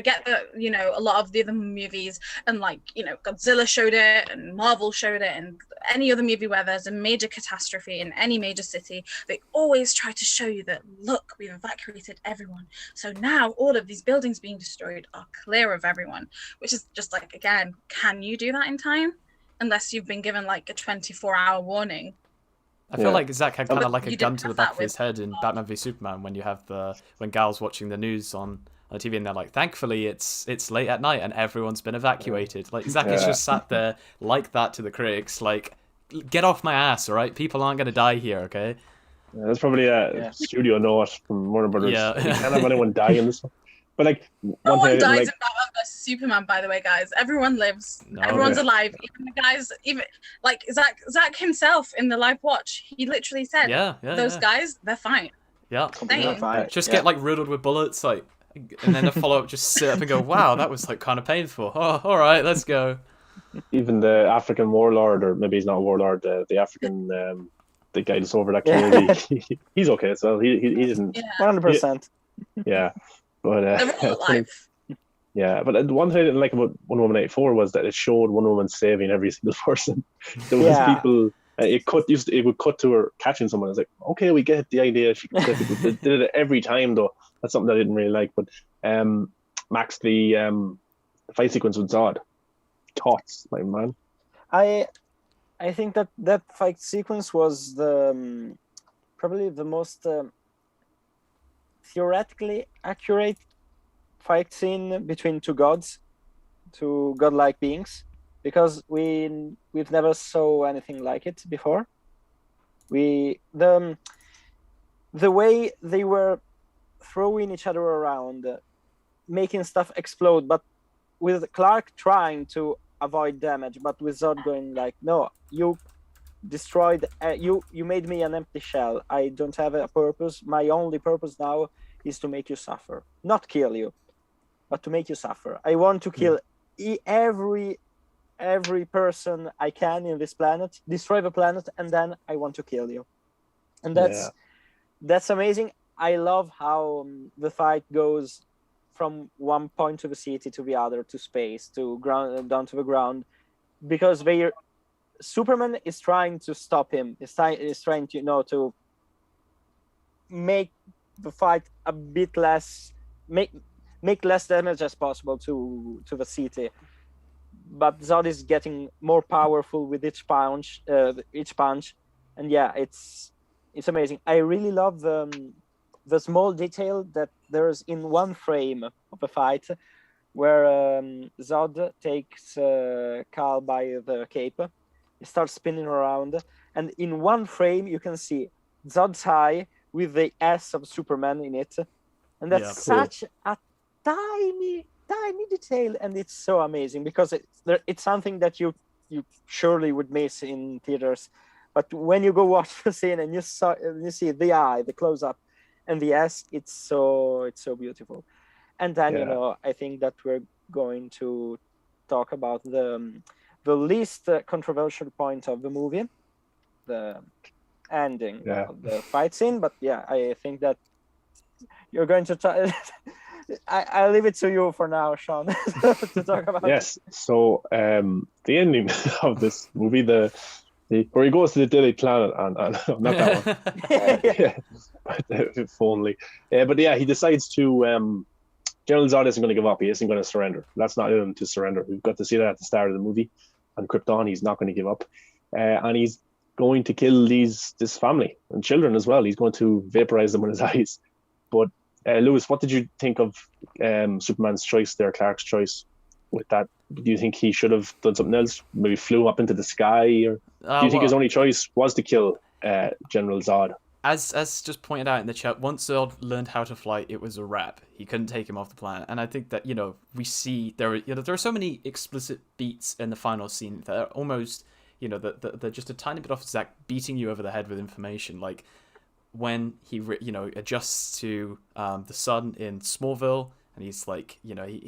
get that, a lot of the other movies, and Godzilla showed it, and Marvel showed it, and any other movie where there's a major catastrophe in any major city, they always try to show you that, look, we've evacuated everyone, so now all of these buildings being destroyed are clear of everyone, which is just again, can you do that in time? Unless you've been given a 24-hour warning. I feel like Zack had kind of a gun to the back of his with head in Batman v Superman, when you have when Gal's watching the news on the TV, and they're like, thankfully it's late at night and everyone's been evacuated. Zack is just sat there like that to the critics, get off my ass, all right? People aren't going to die here, okay? Yeah, that's probably a studio note from Warner Brothers. Yeah. You can't have anyone die in this one. But no one dies in Batman vs Superman, by the way, guys. Everyone lives. No, everyone's alive. Even the guys, even Zack himself in the live watch, he literally said, those guys, they're fine. Yeah, they're fine. Just get riddled with bullets, and then the follow up, just sit up and go, wow, that was kind of painful. Oh, all right, let's go. Even the African warlord, or maybe he's not a warlord, the African the guy that's over that community, he's okay as well. He isn't 100%. Yeah, but They're all it's funny. alive. Yeah, but the one thing I didn't like about Wonder Woman 84 was that it showed Wonder Woman saving every single person. There was Yeah. people. It would cut to her catching someone. I was like, okay, we get the idea. She could save people. They did it every time though. That's something I didn't really like. But Max, the fight sequence with Zod, thoughts, my man. I think that fight sequence was the probably the most theoretically accurate fight scene between two gods, two godlike beings, because we've never saw anything like it before. The way they were throwing each other around, making stuff explode, but with Clark trying to avoid damage, but with Zod going like, no, you destroyed, you made me an empty shell. I don't have a purpose. My only purpose now is to make you suffer, not kill you, but to make you suffer. I want to kill every person I can in this planet, destroy the planet, and then I want to kill you. And that's amazing. I love how the fight goes from one point of the city to the other, to space, to ground, down to the ground, because Superman is trying to stop him. Is trying to to make the fight a bit less, make less damage as possible to the city. But Zod is getting more powerful with each punch, and yeah, it's amazing. I really love the small detail that there's in one frame of the fight where Zod takes Kal by the cape. He starts spinning around, and in one frame you can see Zod's eye with the S of Superman in it, and that's such a tiny detail, and it's so amazing because it's something that you surely would miss in theaters, but when you go watch the scene and you see the eye, the close up, and the S, it's so beautiful. And then I think that we're going to talk about the least controversial point of the movie, the ending of the fight scene. But yeah, I think that you're going to try. I leave it to you for now, Sean, to talk about. Yes. So the ending of this movie, where he goes to the Daily Planet, and not that one. But if only. But yeah, he decides to. General Zod isn't going to give up. He isn't going to surrender. That's not him to surrender. We've got to see that at the start of the movie. On Krypton, he's not going to give up, and he's going to kill this family and children as well. He's going to vaporize them with his eyes. But Lewis, what did you think of Superman's choice there, Clark's choice with that? Do you think he should have done something else? Maybe flew up into the sky, or do you think his only choice was to kill General Zod? As just pointed out in the chat, once Zod learned how to fly, it was a wrap. He couldn't take him off the planet, and I think that we see there are so many explicit beats in the final scene that are almost they're just a tiny bit off Zack beating you over the head with information, like when he adjusts to the sun in Smallville, and he's like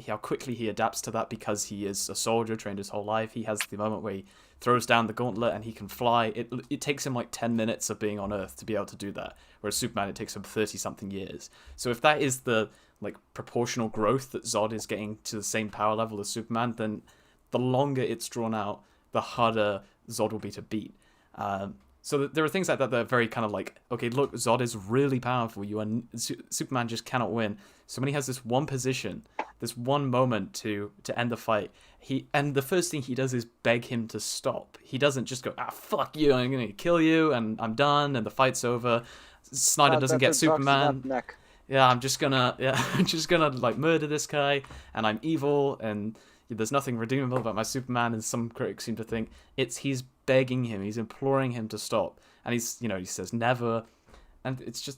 how quickly he adapts to that because he is a soldier trained his whole life. He has the moment where he throws down the gauntlet and he can fly. It takes him like 10 minutes of being on Earth to be able to do that, whereas Superman, it takes him 30-something years. So if that is the proportional growth that Zod is getting to the same power level as Superman, then the longer it's drawn out, the harder Zod will be to beat. So there are things like that that are very kind of like, okay, look, Zod is really powerful. Superman just cannot win. So when he has this one position, this one moment to end the fight, and the first thing he does is beg him to stop. He doesn't just go, fuck you, I'm going to kill you, and I'm done, and the fight's over. Snyder doesn't get Superman. I'm just gonna murder this guy, and I'm evil, and there's nothing redeemable about my Superman. And some critics seem to think he's begging him, he's imploring him to stop, and he says never, and it's just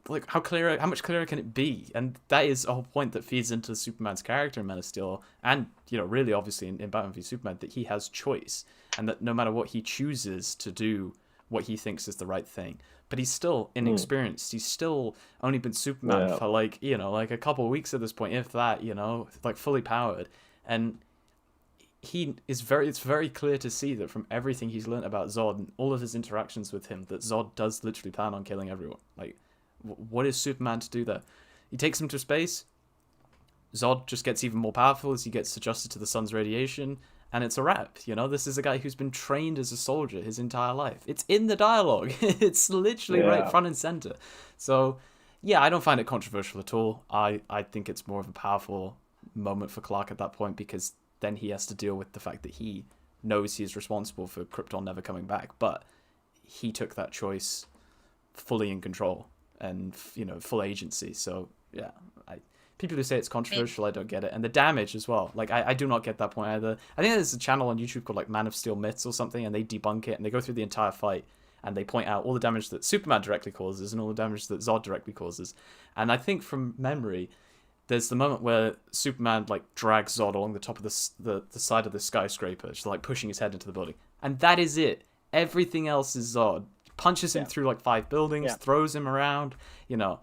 like how much clearer can it be? And that is a whole point that feeds into Superman's character in Man of Steel, and really obviously in Batman v Superman, that he has choice, and that no matter what, he chooses to do what he thinks is the right thing. But he's still inexperienced. He's still only been Superman for a couple of weeks at this point, if that, fully powered. And it's very clear to see that from everything he's learned about Zod and all of his interactions with him, that Zod does literally plan on killing everyone. Like, what is Superman to do that? He takes him to space. Zod just gets even more powerful as he gets adjusted to the sun's radiation, and it's a wrap. You know, this is a guy who's been trained as a soldier his entire life. It's in the dialogue. It's literally right front and center. So, yeah, I don't find it controversial at all. I think it's more of a powerful moment for Clark at that point, because then he has to deal with the fact that he knows he is responsible for Krypton never coming back, but he took that choice fully in control and, you know, full agency. So, yeah, people who say it's controversial, I don't get it. And the damage as well. Like, I do not get that point either. I think there's a channel on YouTube called, like, Man of Steel Myths or something, and they debunk it, and they go through the entire fight, and they point out all the damage that Superman directly causes and all the damage that Zod directly causes. And I think from memory, there's the moment where Superman, like, drags Zod along the top of the side of the skyscraper, just, like, pushing his head into the building. And that is it. Everything else is Zod. Punches him through, like, 5 buildings, throws him around, you know.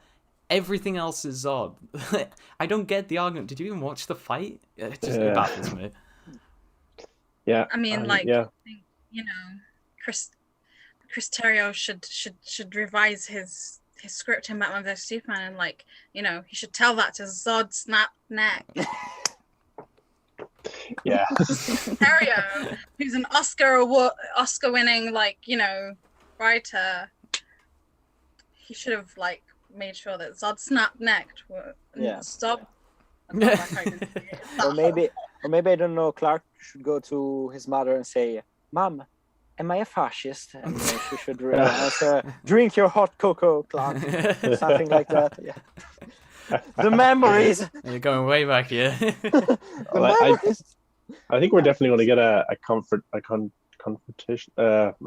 Everything else is Zod. I don't get the argument. Did you even watch the fight? It just baffles me. Yeah. I mean, like, I think, you know, Chris Terrio should revise his script in Batman vs Superman, and, like, you know, he should tell that to Zod Snap Neck. Yeah. Terrio, who's an Oscar-winning, like, you know, writer, he should have, like, made sure that Zod snapped necked. Stop. Or maybe I don't know. Clark should go to his mother and say, "Mom, am I a fascist?" And she should answer, "Drink your hot cocoa, Clark." Something like that. Yeah. The memories. You're going way back here. I think we're definitely going to get a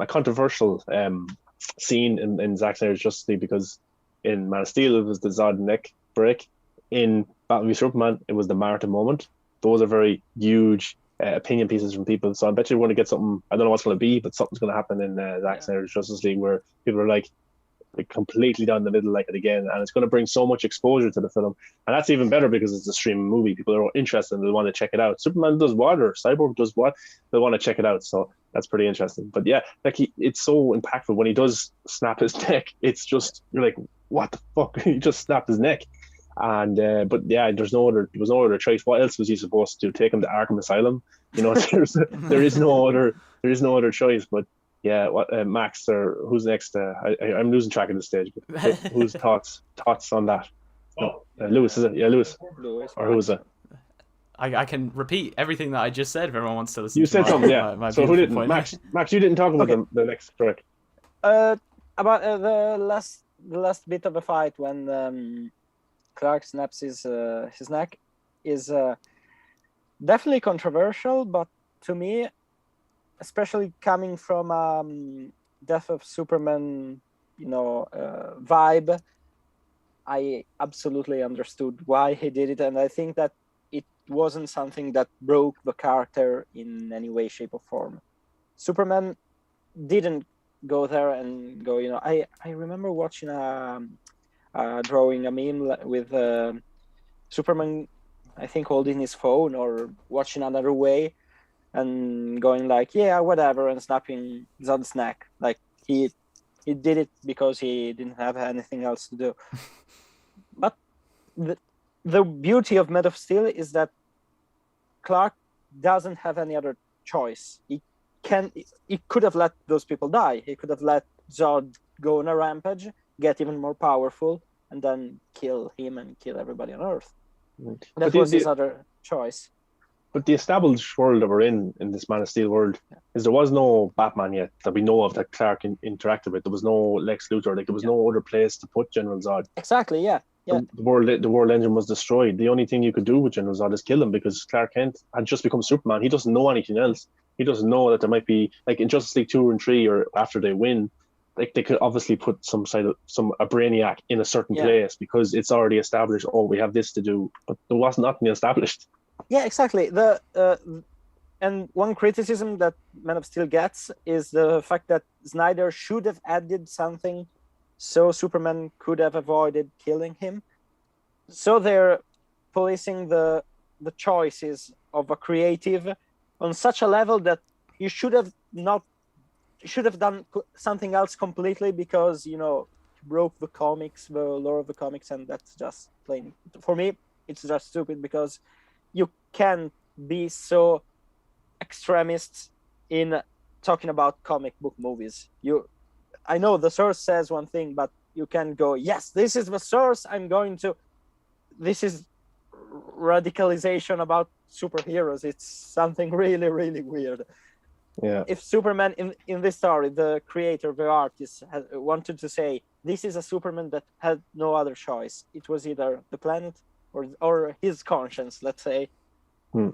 controversial scene in Zack Snyder's Justice League, because in Man of Steel, it was the Zod neck break. In Batman v Superman, it was the Martha moment. Those are very huge opinion pieces from people. So I bet you're going to get something. I don't know what's going to be, but something's going to happen in Zack Snyder's Justice League where people are like completely down the middle like it again, and it's going to bring so much exposure to the film. And that's even better because it's a streaming movie. People are interested and they'll want to check it out. Superman does what, or Cyborg does what, they'll want to check it out. So that's pretty interesting. But yeah, like it's so impactful when he does snap his neck. It's just, you're like, what the fuck? He just snapped his neck. And but yeah, there was no other choice. What else was he supposed to do? Take him to Arkham Asylum? You know, there is no other choice. But yeah, what Max, or who's next? I'm losing track of the stage. But whose thoughts on that? Lewis, is it? Yeah, Lewis. Or who was it? I can repeat everything that I just said if everyone wants to listen. You to said something, yeah. My so who didn't? point. Max, you didn't talk about the next track. About the last bit of the fight when Clark snaps his neck is definitely controversial, but to me, especially coming from Death of Superman, vibe, I absolutely understood why he did it, and I think that it wasn't something that broke the character in any way, shape, or form. Superman didn't go there and go, I remember watching a meme with Superman, I think, holding his phone or watching Another Way and going like, yeah, whatever, and snapping Zod's neck. Like he did it because he didn't have anything else to do. But the beauty of Man of Steel is that Clark doesn't have any other choice. He could have let those people die. He could have let Zod go on a rampage, get even more powerful, and then kill him and kill everybody on Earth. That was his other choice. But the established world that we're in this Man of Steel world, is there was no Batman yet that we know of that Clark interacted with. There was no Lex Luthor. Like there was no other place to put General Zod. Exactly. Yeah. Yeah. The world engine was destroyed. The only thing you could do with General Zod is kill him, because Clark Kent had just become Superman. He doesn't know anything else. He doesn't know that there might be, like in Justice League 2 and 3, or after they win, like they could obviously put a Brainiac in a certain place because it's already established. Oh, we have this to do, but there was nothing established. Yeah, exactly. And one criticism that Man of Steel gets is the fact that Snyder should have added something so Superman could have avoided killing him. So they're policing the choices of a creative on such a level that you should have done something else completely, because broke the comics, the lore of the comics, and that's just plain. For me, it's just stupid because you can't be so extremist in talking about comic book movies. I know the source says one thing, but you can go, yes, this is the source. This is radicalization about superheroes. It's something really, really weird. Yeah. If Superman in this story, the creator, the artist, wanted to say this is a Superman that had no other choice, it was either the planet or his conscience, let's say. He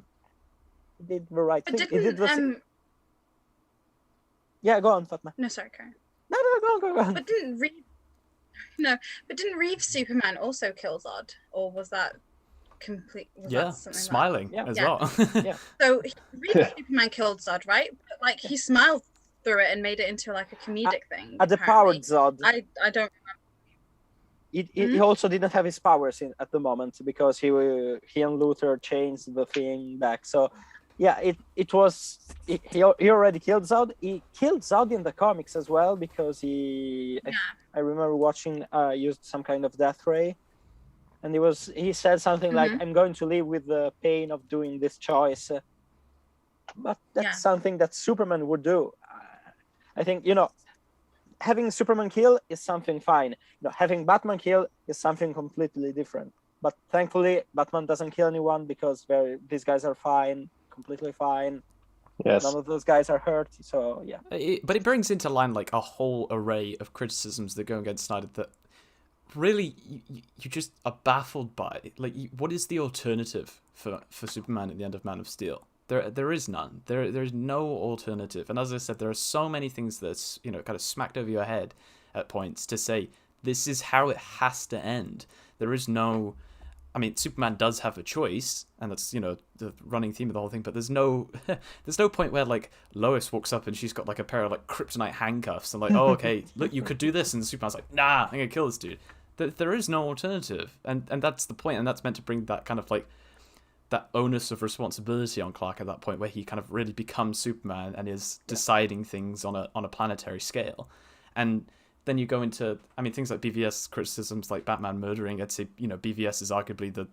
did the right thing. Yeah, go on, Fatma. No, sorry, Karen. No, go on. But didn't Reeve's Superman also kill Zod, or was that complete? Smiling as well. Yeah. So Reeve's Superman killed Zod, right? But like he smiled through it and made it into like a comedic thing. The powered Zod. I don't remember. He also didn't have his powers at the moment because he and Luthor changed the thing back. So yeah, he already killed Zod. He killed Zod in the comics as well because I remember watching used some kind of death ray, and he said something like, I'm going to live with the pain of doing this choice. But that's something that Superman would do. I think, having Superman kill is something fine. Having Batman kill is something completely different. But thankfully, Batman doesn't kill anyone because these guys are fine, completely fine. Yes. None of those guys are hurt, so yeah. But it brings into line like a whole array of criticisms that go against Snyder that really you just are baffled by. Like, what is the alternative for Superman at the end of Man of Steel? There is none. There is no alternative. And as I said, there are so many things that's kind of smacked over your head at points to say this is how it has to end. There is no. I mean, Superman does have a choice, and that's the running theme of the whole thing. But there's no point where like Lois walks up and she's got like a pair of like kryptonite handcuffs and like, oh okay, look, you could do this, and Superman's like, nah, I'm gonna kill this dude. There is no alternative, and that's the point, and that's meant to bring that kind of like that onus of responsibility on Clark at that point where he kind of really becomes Superman and is deciding things on a planetary scale. And then you go into, I mean, things like BVS criticisms like Batman murdering. I'd say, BVS is arguably the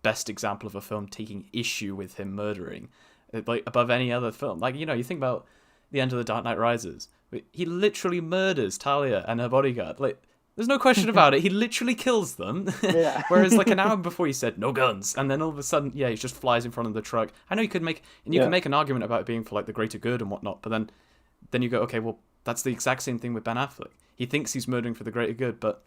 best example of a film taking issue with him murdering, like above any other film. Like, you think about the end of The Dark Knight Rises. He literally murders Talia and her bodyguard. Like, there's no question about it. He literally kills them. Yeah. Whereas like an hour before he said no guns, and then all of a sudden, he just flies in front of the truck. I know you can make an argument about it being for like the greater good and whatnot, but then you go, okay, well, that's the exact same thing with Ben Affleck. He thinks he's murdering for the greater good, but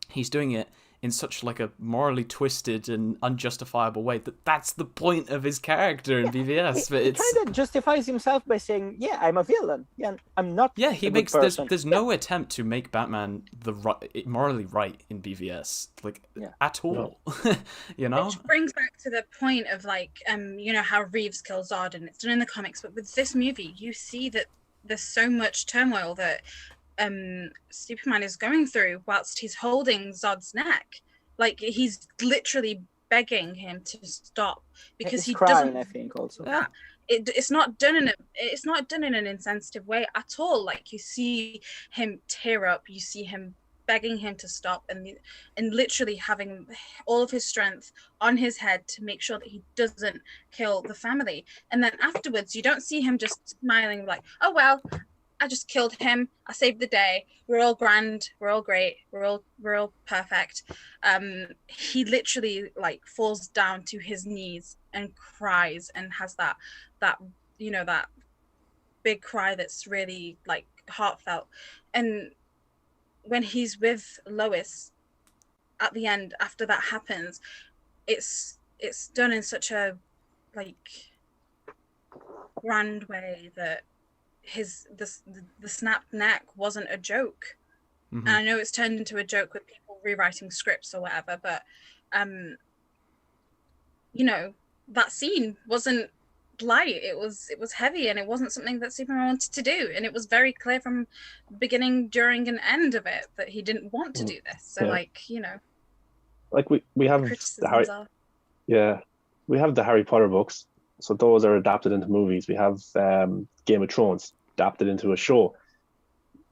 he's doing it in such like a morally twisted and unjustifiable way that's the point of his character in BVS. But he kind of justifies himself by saying, "Yeah, I'm a villain. Yeah, I'm not." Yeah, he makes there's no attempt to make Batman morally right in BVS, like at all. No. Which brings back to the point of like how Reeves kills Zod, and it's done in the comics, but with this movie, you see that there's so much turmoil that Superman is going through whilst he's holding Zod's neck. Like, he's literally begging him to stop because he's crying, I think, also. It's not done in an insensitive way at all. Like, you see him tear up, you see him begging him to stop, and literally having all of his strength on his head to make sure that he doesn't kill the family. And then afterwards, you don't see him just smiling like, oh well, I just killed him, I saved the day, we're all grand, we're all great, we're all perfect. He literally like falls down to his knees and cries and has that big cry that's really like heartfelt. And when he's with Lois at the end, after that happens, it's done in such a like grand way that the snapped neck wasn't a joke. And I know it's turned into a joke with people rewriting scripts or whatever, but that scene wasn't light. It was heavy, and it wasn't something that Superman wanted to do, and it was very clear from beginning, during, and end of it that he didn't want to do this. So like we have we have the Harry Potter books, so those are adapted into movies. We have Game of Thrones adapted into a show.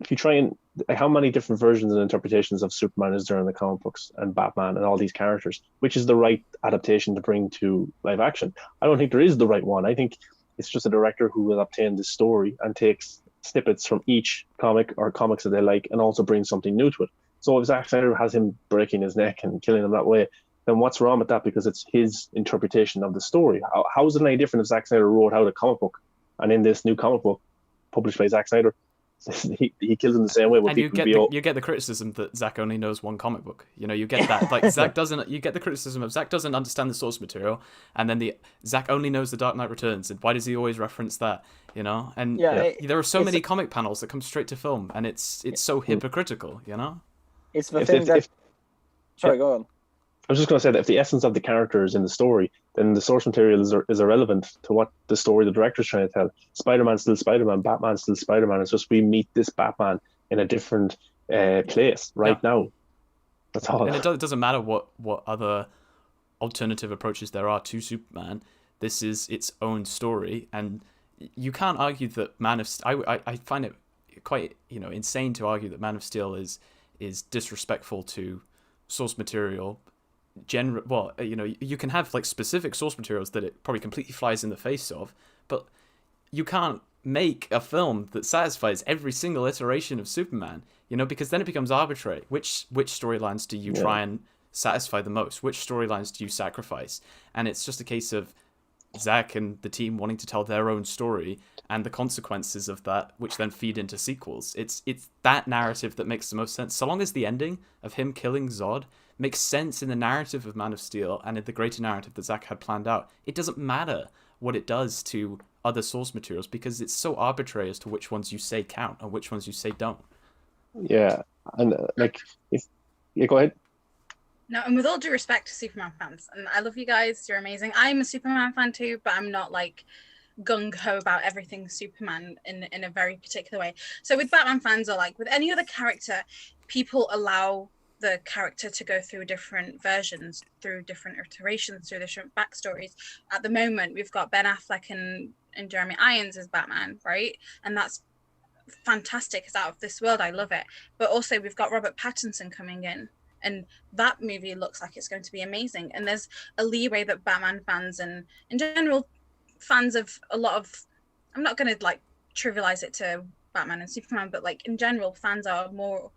if you try and how many different versions and interpretations of Superman is there in the comic books and Batman and all these characters? Which is the right adaptation to bring to live action? I don't think there is the right one. I think it's just a director who will obtain this story and takes snippets from each comic or comics that they like and also bring something new to it. So if Zack Snyder has him breaking his neck and killing him that way, then what's wrong with that? Because it's his interpretation of the story. How is it any different if Zack Snyder wrote out a comic book and in this new comic book published by Zack Snyder, he kills him the same way? And you get the criticism that Zack only knows one comic book. You get that. Like Zack doesn't. You get the criticism of Zack doesn't understand the source material, and then Zack only knows the Dark Knight Returns. And why does he always reference that? And there are so many comic panels that come straight to film, and it's so hypocritical. It's the thing that. Sorry, go on. I was just going to say that if the essence of the character is in the story, then the source material is irrelevant to what the story the director's trying to tell. Spider-Man's still Spider-Man, Batman's still Spider-Man. It's just we meet this Batman in a different place now. That's all. And it doesn't matter what other alternative approaches there are to Superman. This is its own story, and you can't argue that Man of Steel. I find it quite insane to argue that Man of Steel is disrespectful to source material. You can have like specific source materials that it probably completely flies in the face of, but you can't make a film that satisfies every single iteration of Superman, because then it becomes arbitrary. Which storylines do you try and satisfy the most? Which storylines do you sacrifice? And it's just a case of Zack and the team wanting to tell their own story and the consequences of that, which then feed into sequels. It's that narrative that makes the most sense. So long as the ending of him killing Zod makes sense in the narrative of Man of Steel and in the greater narrative that Zack had planned out, it doesn't matter what it does to other source materials because it's so arbitrary as to which ones you say count and which ones you say don't. Yeah, and go ahead. No, and with all due respect to Superman fans, and I love you guys, you're amazing. I'm a Superman fan too, but I'm not like gung-ho about everything Superman in a very particular way. So with Batman fans or like with any other character, people allow the character to go through different versions, through different iterations, through different backstories. At the moment, we've got Ben Affleck and Jeremy Irons as Batman, right? And that's fantastic. It's out of this world. I love it. But also we've got Robert Pattinson coming in, and that movie looks like it's going to be amazing. And there's a leeway that Batman fans and in general fans of a lot of, I'm not going to like trivialize it to Batman and Superman, but like in general fans are more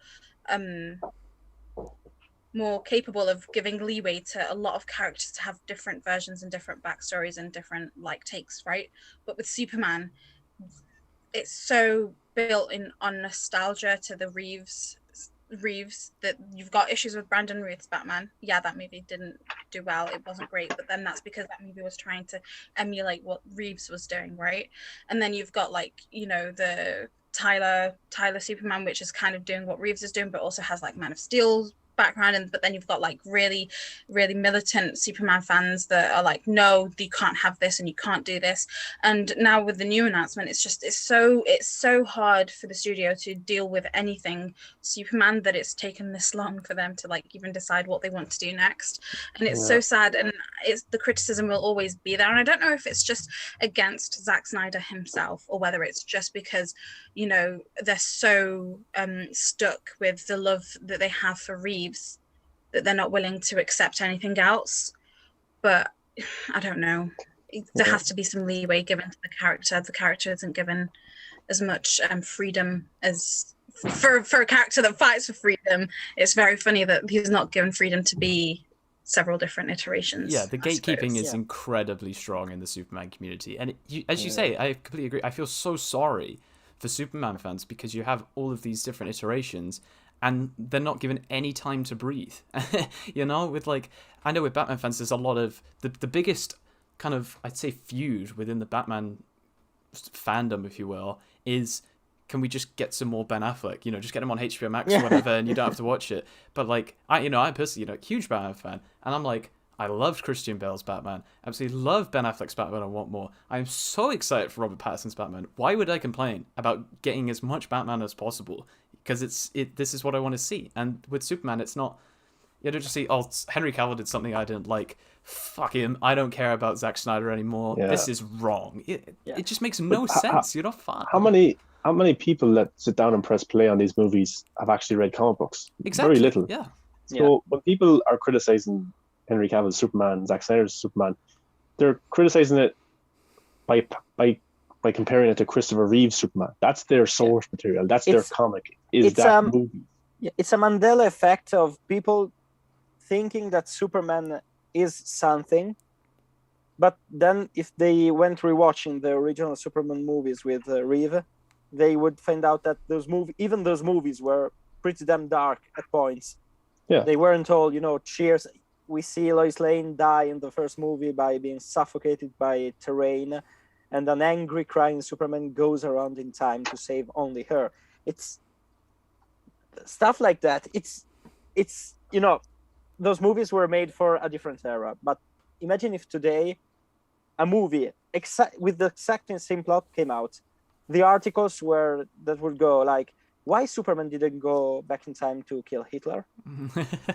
capable of giving leeway to a lot of characters to have different versions and different backstories and different like takes, right? But with Superman, it's so built in on nostalgia to the Reeves that you've got issues with Brandon Routh's Batman. Yeah, that movie didn't do well, it wasn't great, but then that's because that movie was trying to emulate what Reeves was doing, right? And then you've got like the Tyler Superman, which is kind of doing what Reeves is doing, but also has like Man of Steel background, but then you've got like really militant Superman fans that are like, no, you can't have this and you can't do this. And now with the new announcement, it's so hard for the studio to deal with anything Superman that it's taken this long for them to like even decide what they want to do next. And it's so sad, and the criticism will always be there. And I don't know if it's just against Zack Snyder himself or whether it's just because they're so stuck with the love that they have for Reeves that they're not willing to accept anything else. But I don't know, there has to be some leeway given to the character. The character isn't given as much freedom as for a character that fights for freedom. It's very funny that he's not given freedom to be several different iterations. Yeah, the gatekeeping is incredibly strong in the Superman community, and as you say, I completely agree. I feel so sorry for Superman fans because you have all of these different iterations and they're not given any time to breathe. With like, I know with Batman fans there's a lot of the biggest kind of, I'd say, feud within the Batman fandom, if you will, is can we just get some more Ben Affleck? Just get him on HBO Max or whatever, and you don't have to watch it. But like, I personally, huge Batman fan, and I'm like, I loved Christian Bale's Batman. Absolutely love Ben Affleck's Batman. I want more. I'm so excited for Robert Pattinson's Batman. Why would I complain about getting as much Batman as possible? Because this is what I want to see. And with Superman, it's not. You don't just see, Henry Cavill did something I didn't like. Fuck him. I don't care about Zack Snyder anymore. Yeah. This is wrong. It just makes no sense. You're not fun. How many how many people that sit down and press play on these movies have actually read comic books? Exactly. Very little. Yeah. So when people are criticizing Henry Cavill's Superman, Zack Snyder's Superman, they're criticizing it by comparing it to Christopher Reeve's Superman. That's their source material. That's their comic. Is that movie? It's a Mandela effect of people thinking that Superman is something, but then if they went rewatching the original Superman movies with Reeve, they would find out that those movies were pretty damn dark at points. Yeah. They weren't all, cheers. We see Lois Lane die in the first movie by being suffocated by terrain, and an angry, crying Superman goes around in time to save only her. It's stuff like that. It's those movies were made for a different era. But imagine if today a movie with the exact same plot came out. The articles that would go like, why Superman didn't go back in time to kill Hitler?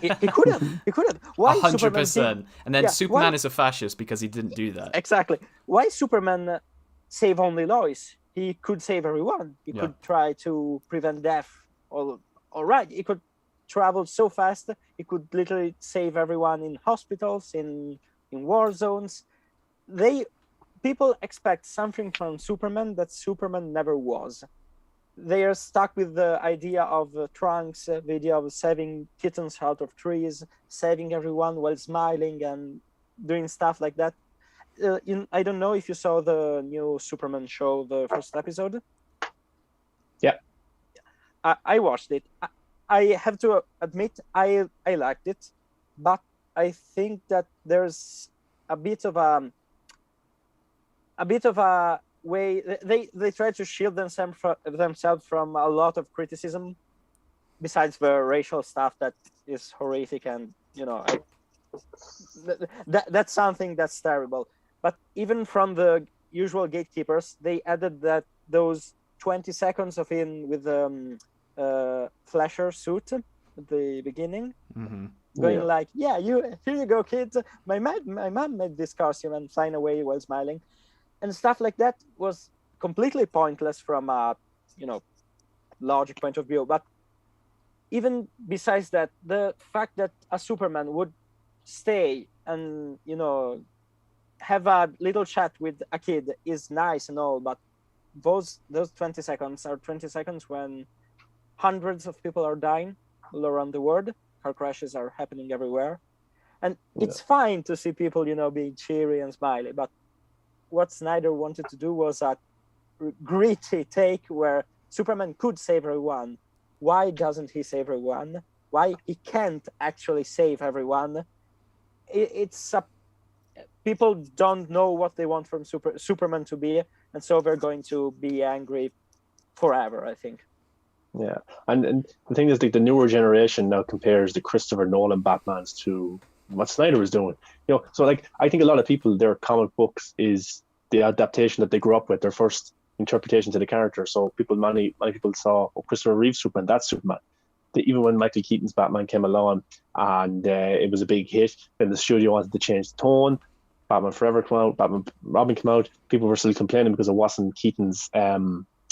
He could have. He could have. Why 100%. And then Superman is a fascist because he didn't do that. Exactly. Why Superman save only Lois? He could save everyone. He could try to prevent death. All right. He could travel so fast. He could literally save everyone in hospitals, in war zones. People expect something from Superman that Superman never was. They are stuck with the idea of Trunks' video of saving kittens out of trees, saving everyone while smiling and doing stuff like that. I don't know if you saw the new Superman show, the first episode. Yeah. I watched it. I have to admit, I liked it, but I think that there's a bit of a way they try to shield themselves from a lot of criticism, besides the racial stuff that is horrific, and that's something that's terrible. But even from the usual gatekeepers, they added that those 20 seconds of him with Flasher suit at the beginning, going like, here you go, kids. My mom made this costume, and flying away while smiling. And stuff like that was completely pointless from a, logic point of view. But even besides that, the fact that a Superman would stay and, have a little chat with a kid is nice and all, but those 20 seconds are 20 seconds when hundreds of people are dying all around the world. Car crashes are happening everywhere. And it's fine to see people, being cheery and smiley, but what Snyder wanted to do was a gritty take where Superman could save everyone. Why doesn't he save everyone? Why he can't actually save everyone? People don't know what they want from Superman to be, and so they're going to be angry forever, I think. Yeah, and the thing is, the newer generation now compares the Christopher Nolan Batmans to what Snyder was doing. So I think a lot of people, their comic books is the adaptation that they grew up with, their first interpretation to the character. So many people saw Christopher Reeve's Superman, that's Superman. Even when Michael Keaton's Batman came along and it was a big hit, then the studio wanted to change the tone. Batman Forever came out, Batman Robin came out. People were still complaining because it wasn't Keaton's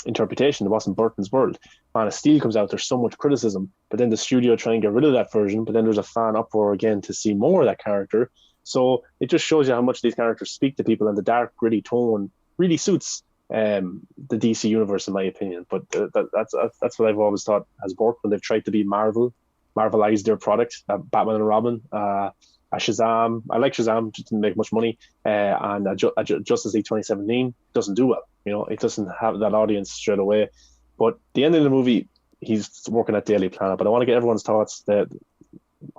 interpretation, it wasn't Burton's world. Man of Steel comes out, there's so much criticism, but then the studio try and get rid of that version, but then there's a fan uproar again to see more of that character. So it just shows you how much these characters speak to people, and the dark, gritty tone really suits the DC universe, in my opinion. But that's what I've always thought has worked when they've tried to be Marvelize their product. Batman and Robin, Shazam. I like Shazam, just didn't make much money, and Justice League 2017 doesn't do well. It doesn't have that audience straight away. But the end of the movie, he's working at Daily Planet. But I want to get everyone's thoughts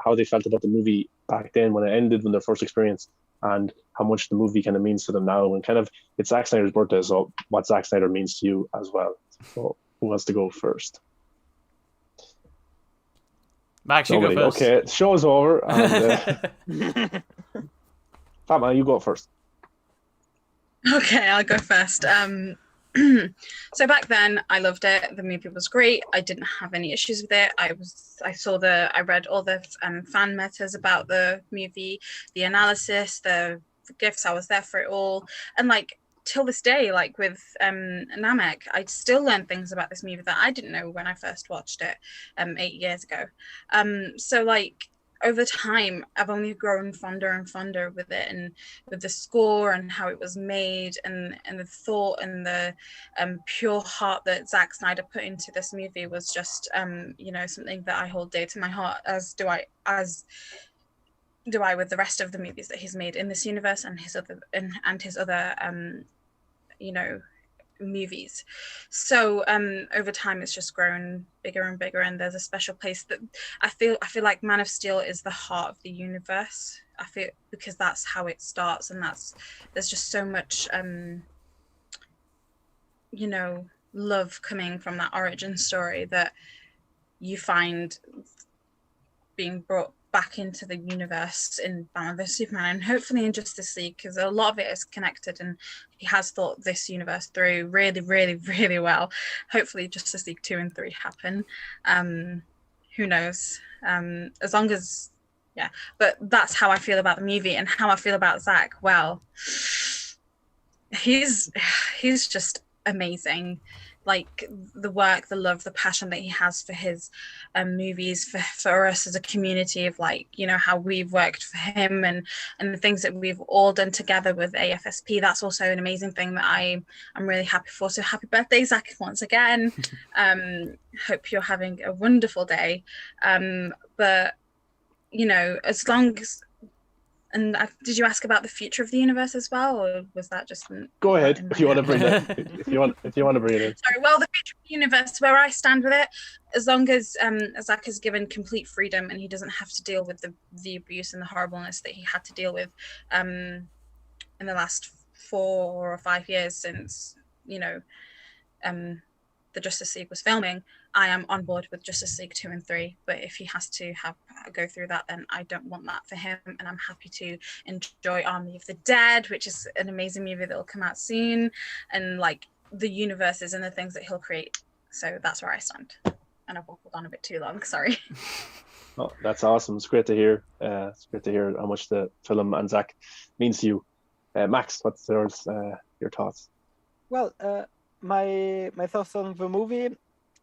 how they felt about the movie back then when it ended, when their first experience, and how much the movie kind of means to them now. And kind of, it's Zack Snyder's birthday, so what Zack Snyder means to you as well. So who wants to go first? Max, you go first. Okay, the show's over. And, Fatma, you go first. Okay, I'll go first. So back then, I loved it. The movie was great. I didn't have any issues with it. I read all the fan matters about the movie, the analysis, the gifts. I was there for it all, and till this day, like with Namek, I still learn things about this movie that I didn't know when I first watched it 8 years ago. So like over time, I've only grown fonder and fonder with it, and with the score and how it was made, and the thought and the pure heart that Zack Snyder put into this movie was just something that I hold dear to my heart, as do I with the rest of the movies that he's made in this universe and his other movies. So over time it's just grown bigger and bigger, and there's a special place that I feel like Man of Steel is the heart of the universe. I feel, because that's how it starts, and there's just so much love coming from that origin story that you find being brought back into the universe in Batman vs Superman, and hopefully in Justice League, because a lot of it is connected, and he has thought this universe through really, really, really well. Hopefully Justice League 2 and 3 happen. Who knows? As long as, yeah. But that's how I feel about the movie, and how I feel about Zack. Well, he's just amazing. Like the work, the love, the passion that he has for his movies, for us as a community, of like, how we've worked for him, and the things that we've all done together with AFSP. That's also an amazing thing that I'm really happy for. So happy birthday, Zack, once again. Hope you're having a wonderful day. But as long as, and did you ask about the future of the universe as well, or was that just? Go ahead if you want to bring it. if you want to bring it in. Sorry. Well, the future of the universe, where I stand with it, as long as Zack is given complete freedom and he doesn't have to deal with the abuse and the horribleness that he had to deal with in the last 4 or 5 years since the Justice League was filming, I am on board with Justice League 2 and 3. But if he has to go through that, then I don't want that for him. And I'm happy to enjoy Army of the Dead, which is an amazing movie that will come out soon, and like the universes and the things that he'll create. So that's where I stand. And I've waffled on a bit too long, sorry. Oh, that's awesome. It's great to hear. It's great to hear how much the film and Zack means to you. Max, what's your thoughts? Well, my thoughts on the movie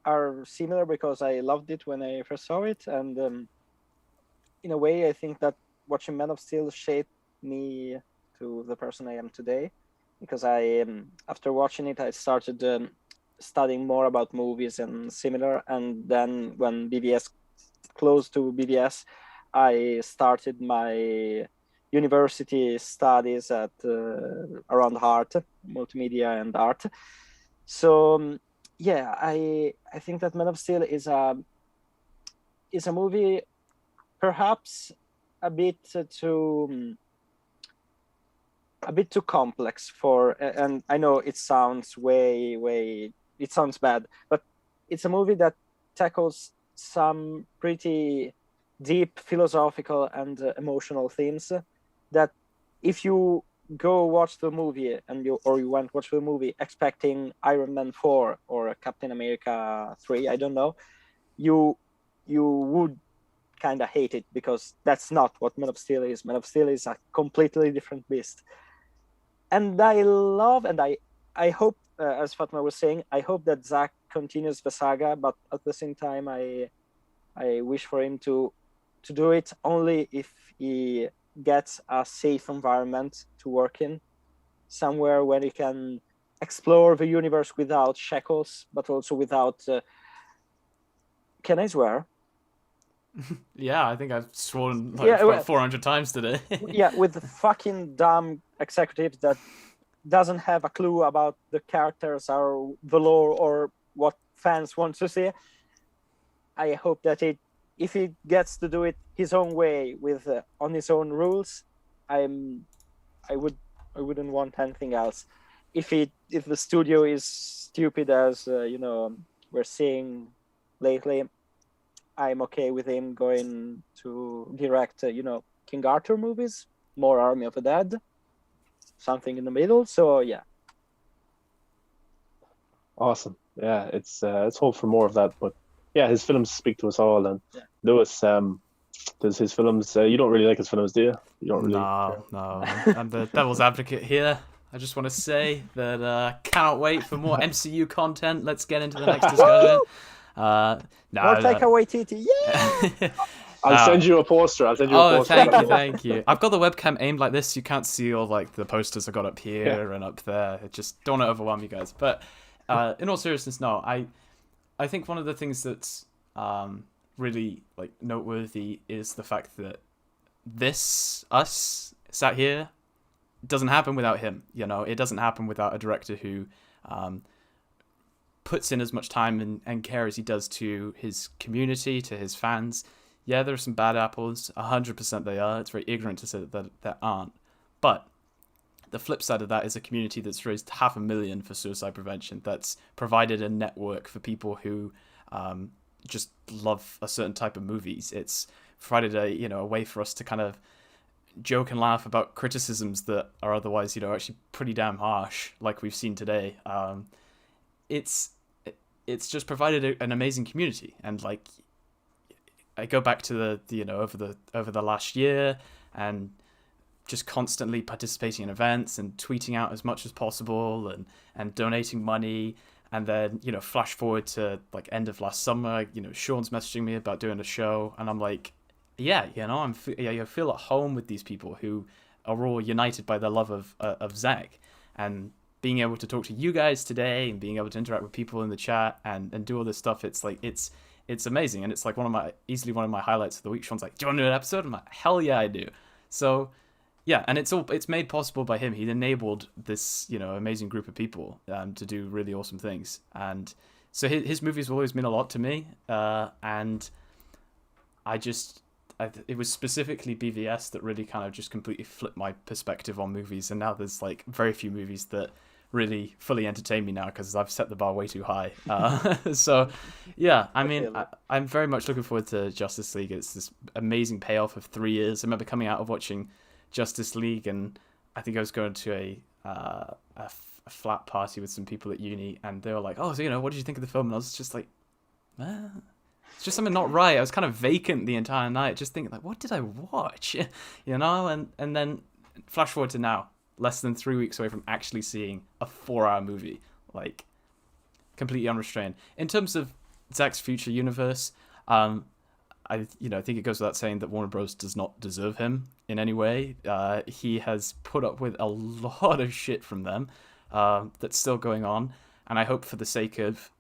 are similar, because I loved it when I first saw it, and in a way I think that watching Man of Steel shaped me to the person I am today, because I after watching it I started studying more about movies and similar, and then when BVS closed to BVS, I started my university studies at around art, multimedia and art. So yeah, I think that Man of Steel is a movie perhaps a bit too complex for, and I know it sounds it sounds bad, but it's a movie that tackles some pretty deep philosophical and emotional themes that if you go watch the movie and you went watch the movie expecting Iron Man 4 or Captain America 3, I don't know, you would kind of hate it, because that's not what Man of Steel is. Man of Steel is a completely different beast. And I love, and I hope, as Fatma was saying, I hope that Zack continues the saga, but at the same time I wish for him to do it only if he gets a safe environment to work in, somewhere where he can explore the universe without shackles, but also without can I swear? Yeah, I think I've sworn about 400 times today. Yeah, with the fucking dumb executives that doesn't have a clue about the characters or the lore or what fans want to see. I hope that if he gets to do it his own way with on his own rules, I wouldn't want anything else. If the studio is stupid, as we're seeing lately, I'm okay with him going to direct King Arthur movies, more Army of the Dead, something in the middle. So yeah. Awesome. Yeah, it's hope for more of that, but yeah, his films speak to us all. And yeah. Lewis, does his films? You don't really like his films, do you? You don't really. No. I'm the devil's advocate here. I just want to say that cannot wait for more MCU content. Let's get into the next discussion. Well, take away TT. Yeah. I'll send you a poster. Thank you. I've got the webcam aimed like this. You can't see all like the posters I got up here and up there. I just don't want to overwhelm you guys. But in all seriousness, no. I think one of the things that's really like noteworthy is the fact that us sat here doesn't happen without him. You know, it doesn't happen without a director who puts in as much time and care as he does to his community, to his fans. Yeah, there are some bad apples. 100% they are. It's very ignorant to say that there aren't. But the flip side of that is a community that's raised $500,000 for suicide prevention. That's provided a network for people who just love a certain type of movies. It's provided a way for us to kind of joke and laugh about criticisms that are otherwise, actually pretty damn harsh, like we've seen today. It's just provided an amazing community, and like I go back to the over the last year and just constantly participating in events and tweeting out as much as possible and donating money. And then, flash forward to like end of last summer, Sean's messaging me about doing a show, and I'm like, yeah, I feel at home with these people who are all united by their love of Zack, and being able to talk to you guys today and being able to interact with people in the chat and do all this stuff. It's like, it's amazing. And it's like easily one of my highlights of the week. Sean's like, do you want to do an episode? I'm like, hell yeah, I do. So yeah. And it's made possible by him. He enabled this, amazing group of people to do really awesome things. And so his movies have always mean a lot to me. And it was specifically BVS that really kind of just completely flipped my perspective on movies. And now there's like very few movies that really fully entertain me now because I've set the bar way too high. So yeah, I mean, I'm very much looking forward to Justice League. It's this amazing payoff of 3 years. I remember coming out of watching Justice League, and I think I was going to a flat party with some people at uni, and they were like, oh, so what did you think of the film? And I was just like, it's just something not right. I was kind of vacant the entire night, just thinking like, what did I watch? And then flash forward to now, less than 3 weeks away from actually seeing a 4-hour movie, like completely unrestrained. In terms of Zack's future universe, I think it goes without saying that Warner Bros. Does not deserve him in any way. He has put up with a lot of shit from them that's still going on, and I hope for the sake of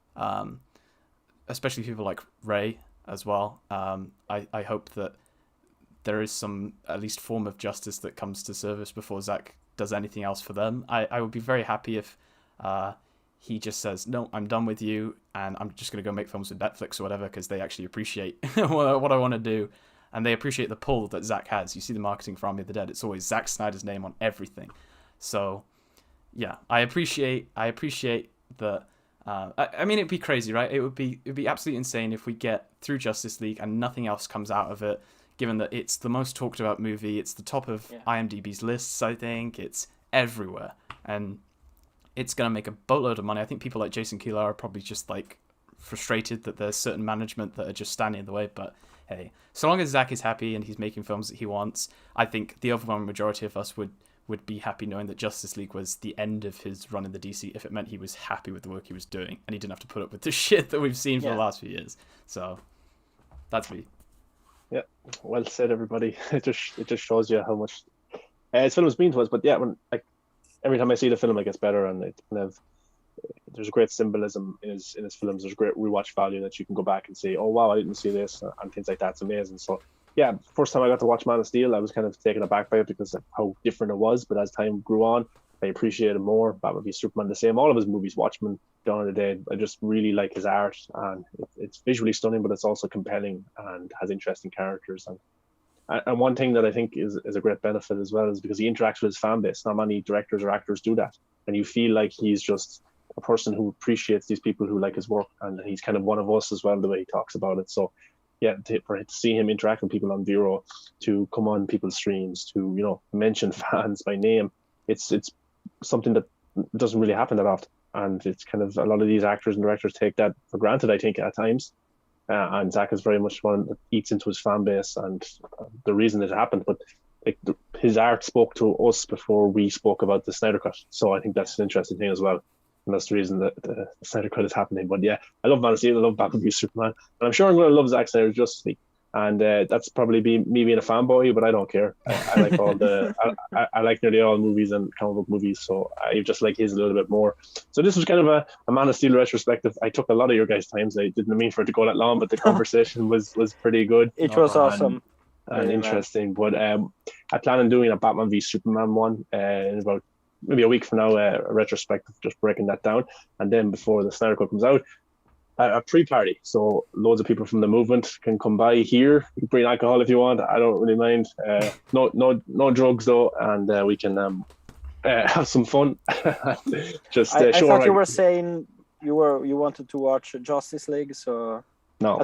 especially people like Ray as well, I hope that there is some at least form of justice that comes to service before Zack does anything else for them. I would be very happy if he just says, no, I'm done with you, and I'm just going to go make films with Netflix or whatever, because they actually appreciate what I want to do, and they appreciate the pull that Zack has. You see the marketing for Army of the Dead, it's always Zack Snyder's name on everything. So yeah, I appreciate that. I mean, it'd be crazy, right? It would be absolutely insane if we get through Justice League and nothing else comes out of it, given that it's the most talked about movie. It's the top of IMDb's lists, I think. It's everywhere, and it's going to make a boatload of money. I think people like Jason Keeler are probably just like frustrated that there's certain management that are just standing in the way. But hey, so long as Zack is happy and he's making films that he wants, I think the overwhelming majority of us would be happy knowing that Justice League was the end of his run in the DC, if it meant he was happy with the work he was doing and he didn't have to put up with the shit that we've seen for the last few years. So that's me. Yeah, well said, everybody. It just shows you how much his film has been to us. But yeah, when every time I see the film, it gets better, and it kind of, there's a great symbolism in his films. There's great rewatch value that you can go back and say, oh wow, I didn't see this, and things like that's amazing. So yeah, first time I got to watch Man of Steel, I was kind of taken aback by it because of how different it was. But as time grew on, I appreciated it more. Batman v Superman, the same. All of his movies, Watchmen, Dawn of the Dead. I just really like his art, and it's visually stunning, but it's also compelling and has interesting characters. And one thing that I think is a great benefit as well is because he interacts with his fan base. Not many directors or actors do that, and you feel like he's just a person who appreciates these people who like his work, and he's kind of one of us as well, the way he talks about it. So yeah, to see him interact with people on Vero, to come on people's streams, to mention fans by name, it's something that doesn't really happen that often, and it's kind of, a lot of these actors and directors take that for granted, I think, at times. And Zack is very much one that eats into his fan base, and the reason it happened. But his art spoke to us before we spoke about the Snyder Cut. So I think that's an interesting thing as well. And that's the reason that the Snyder Cut is happening. But yeah, I love Man of Steel, I love Batman v Superman. And I'm sure I'm going to love Zack Snyder's Justice League. And that's probably me being a fanboy, but I don't care. I like all the, I like nearly all movies and comic book movies, so I just like his a little bit more. So this was kind of a Man of Steel retrospective. I took a lot of your guys' times. I didn't mean for it to go that long, but the conversation was pretty good. It was awesome. And interesting. But I plan on doing a Batman v Superman one in about maybe a week from now, a retrospective, just breaking that down. And then before the Snyder Cut comes out, a pre-party, so loads of people from the movement can come by here. You can bring alcohol if you want. I don't really mind. No drugs though, and we can have some fun. Just I thought you were saying you wanted to watch Justice League, so no.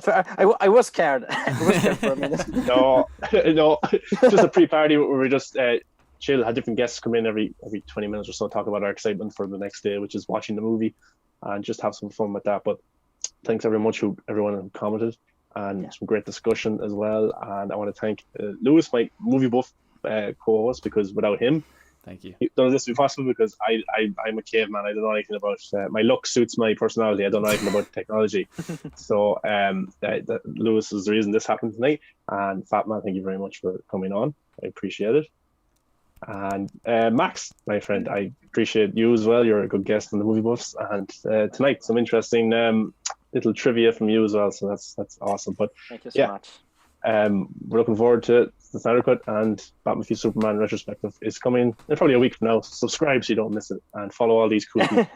I was scared. I was scared for a minute. No, just a pre-party where we just chill. Had different guests come in every 20 minutes or so, talk about our excitement for the next day, which is watching the movie, and just have some fun with that. But thanks very much to everyone who commented, and some great discussion as well. And I want to thank Lewis, my movie buff co-host, because without him, thank you. None of this would be possible, because I'm a caveman. I don't know anything about my look suits my personality. I don't know anything about technology. So Lewis is the reason this happened tonight. And Fatman, thank you very much for coming on. I appreciate it. And Max, my friend, I appreciate you as well. You're a good guest on the Movie Buffs, and tonight some interesting little trivia from you as well. So that's awesome. But thank you so much. We're looking forward to the Snyder Cut, and Batman v Superman retrospective is coming in probably a week from now. So subscribe so you don't miss it, and follow all these cool people.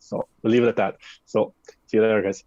So we'll leave it at that. So see you later, guys.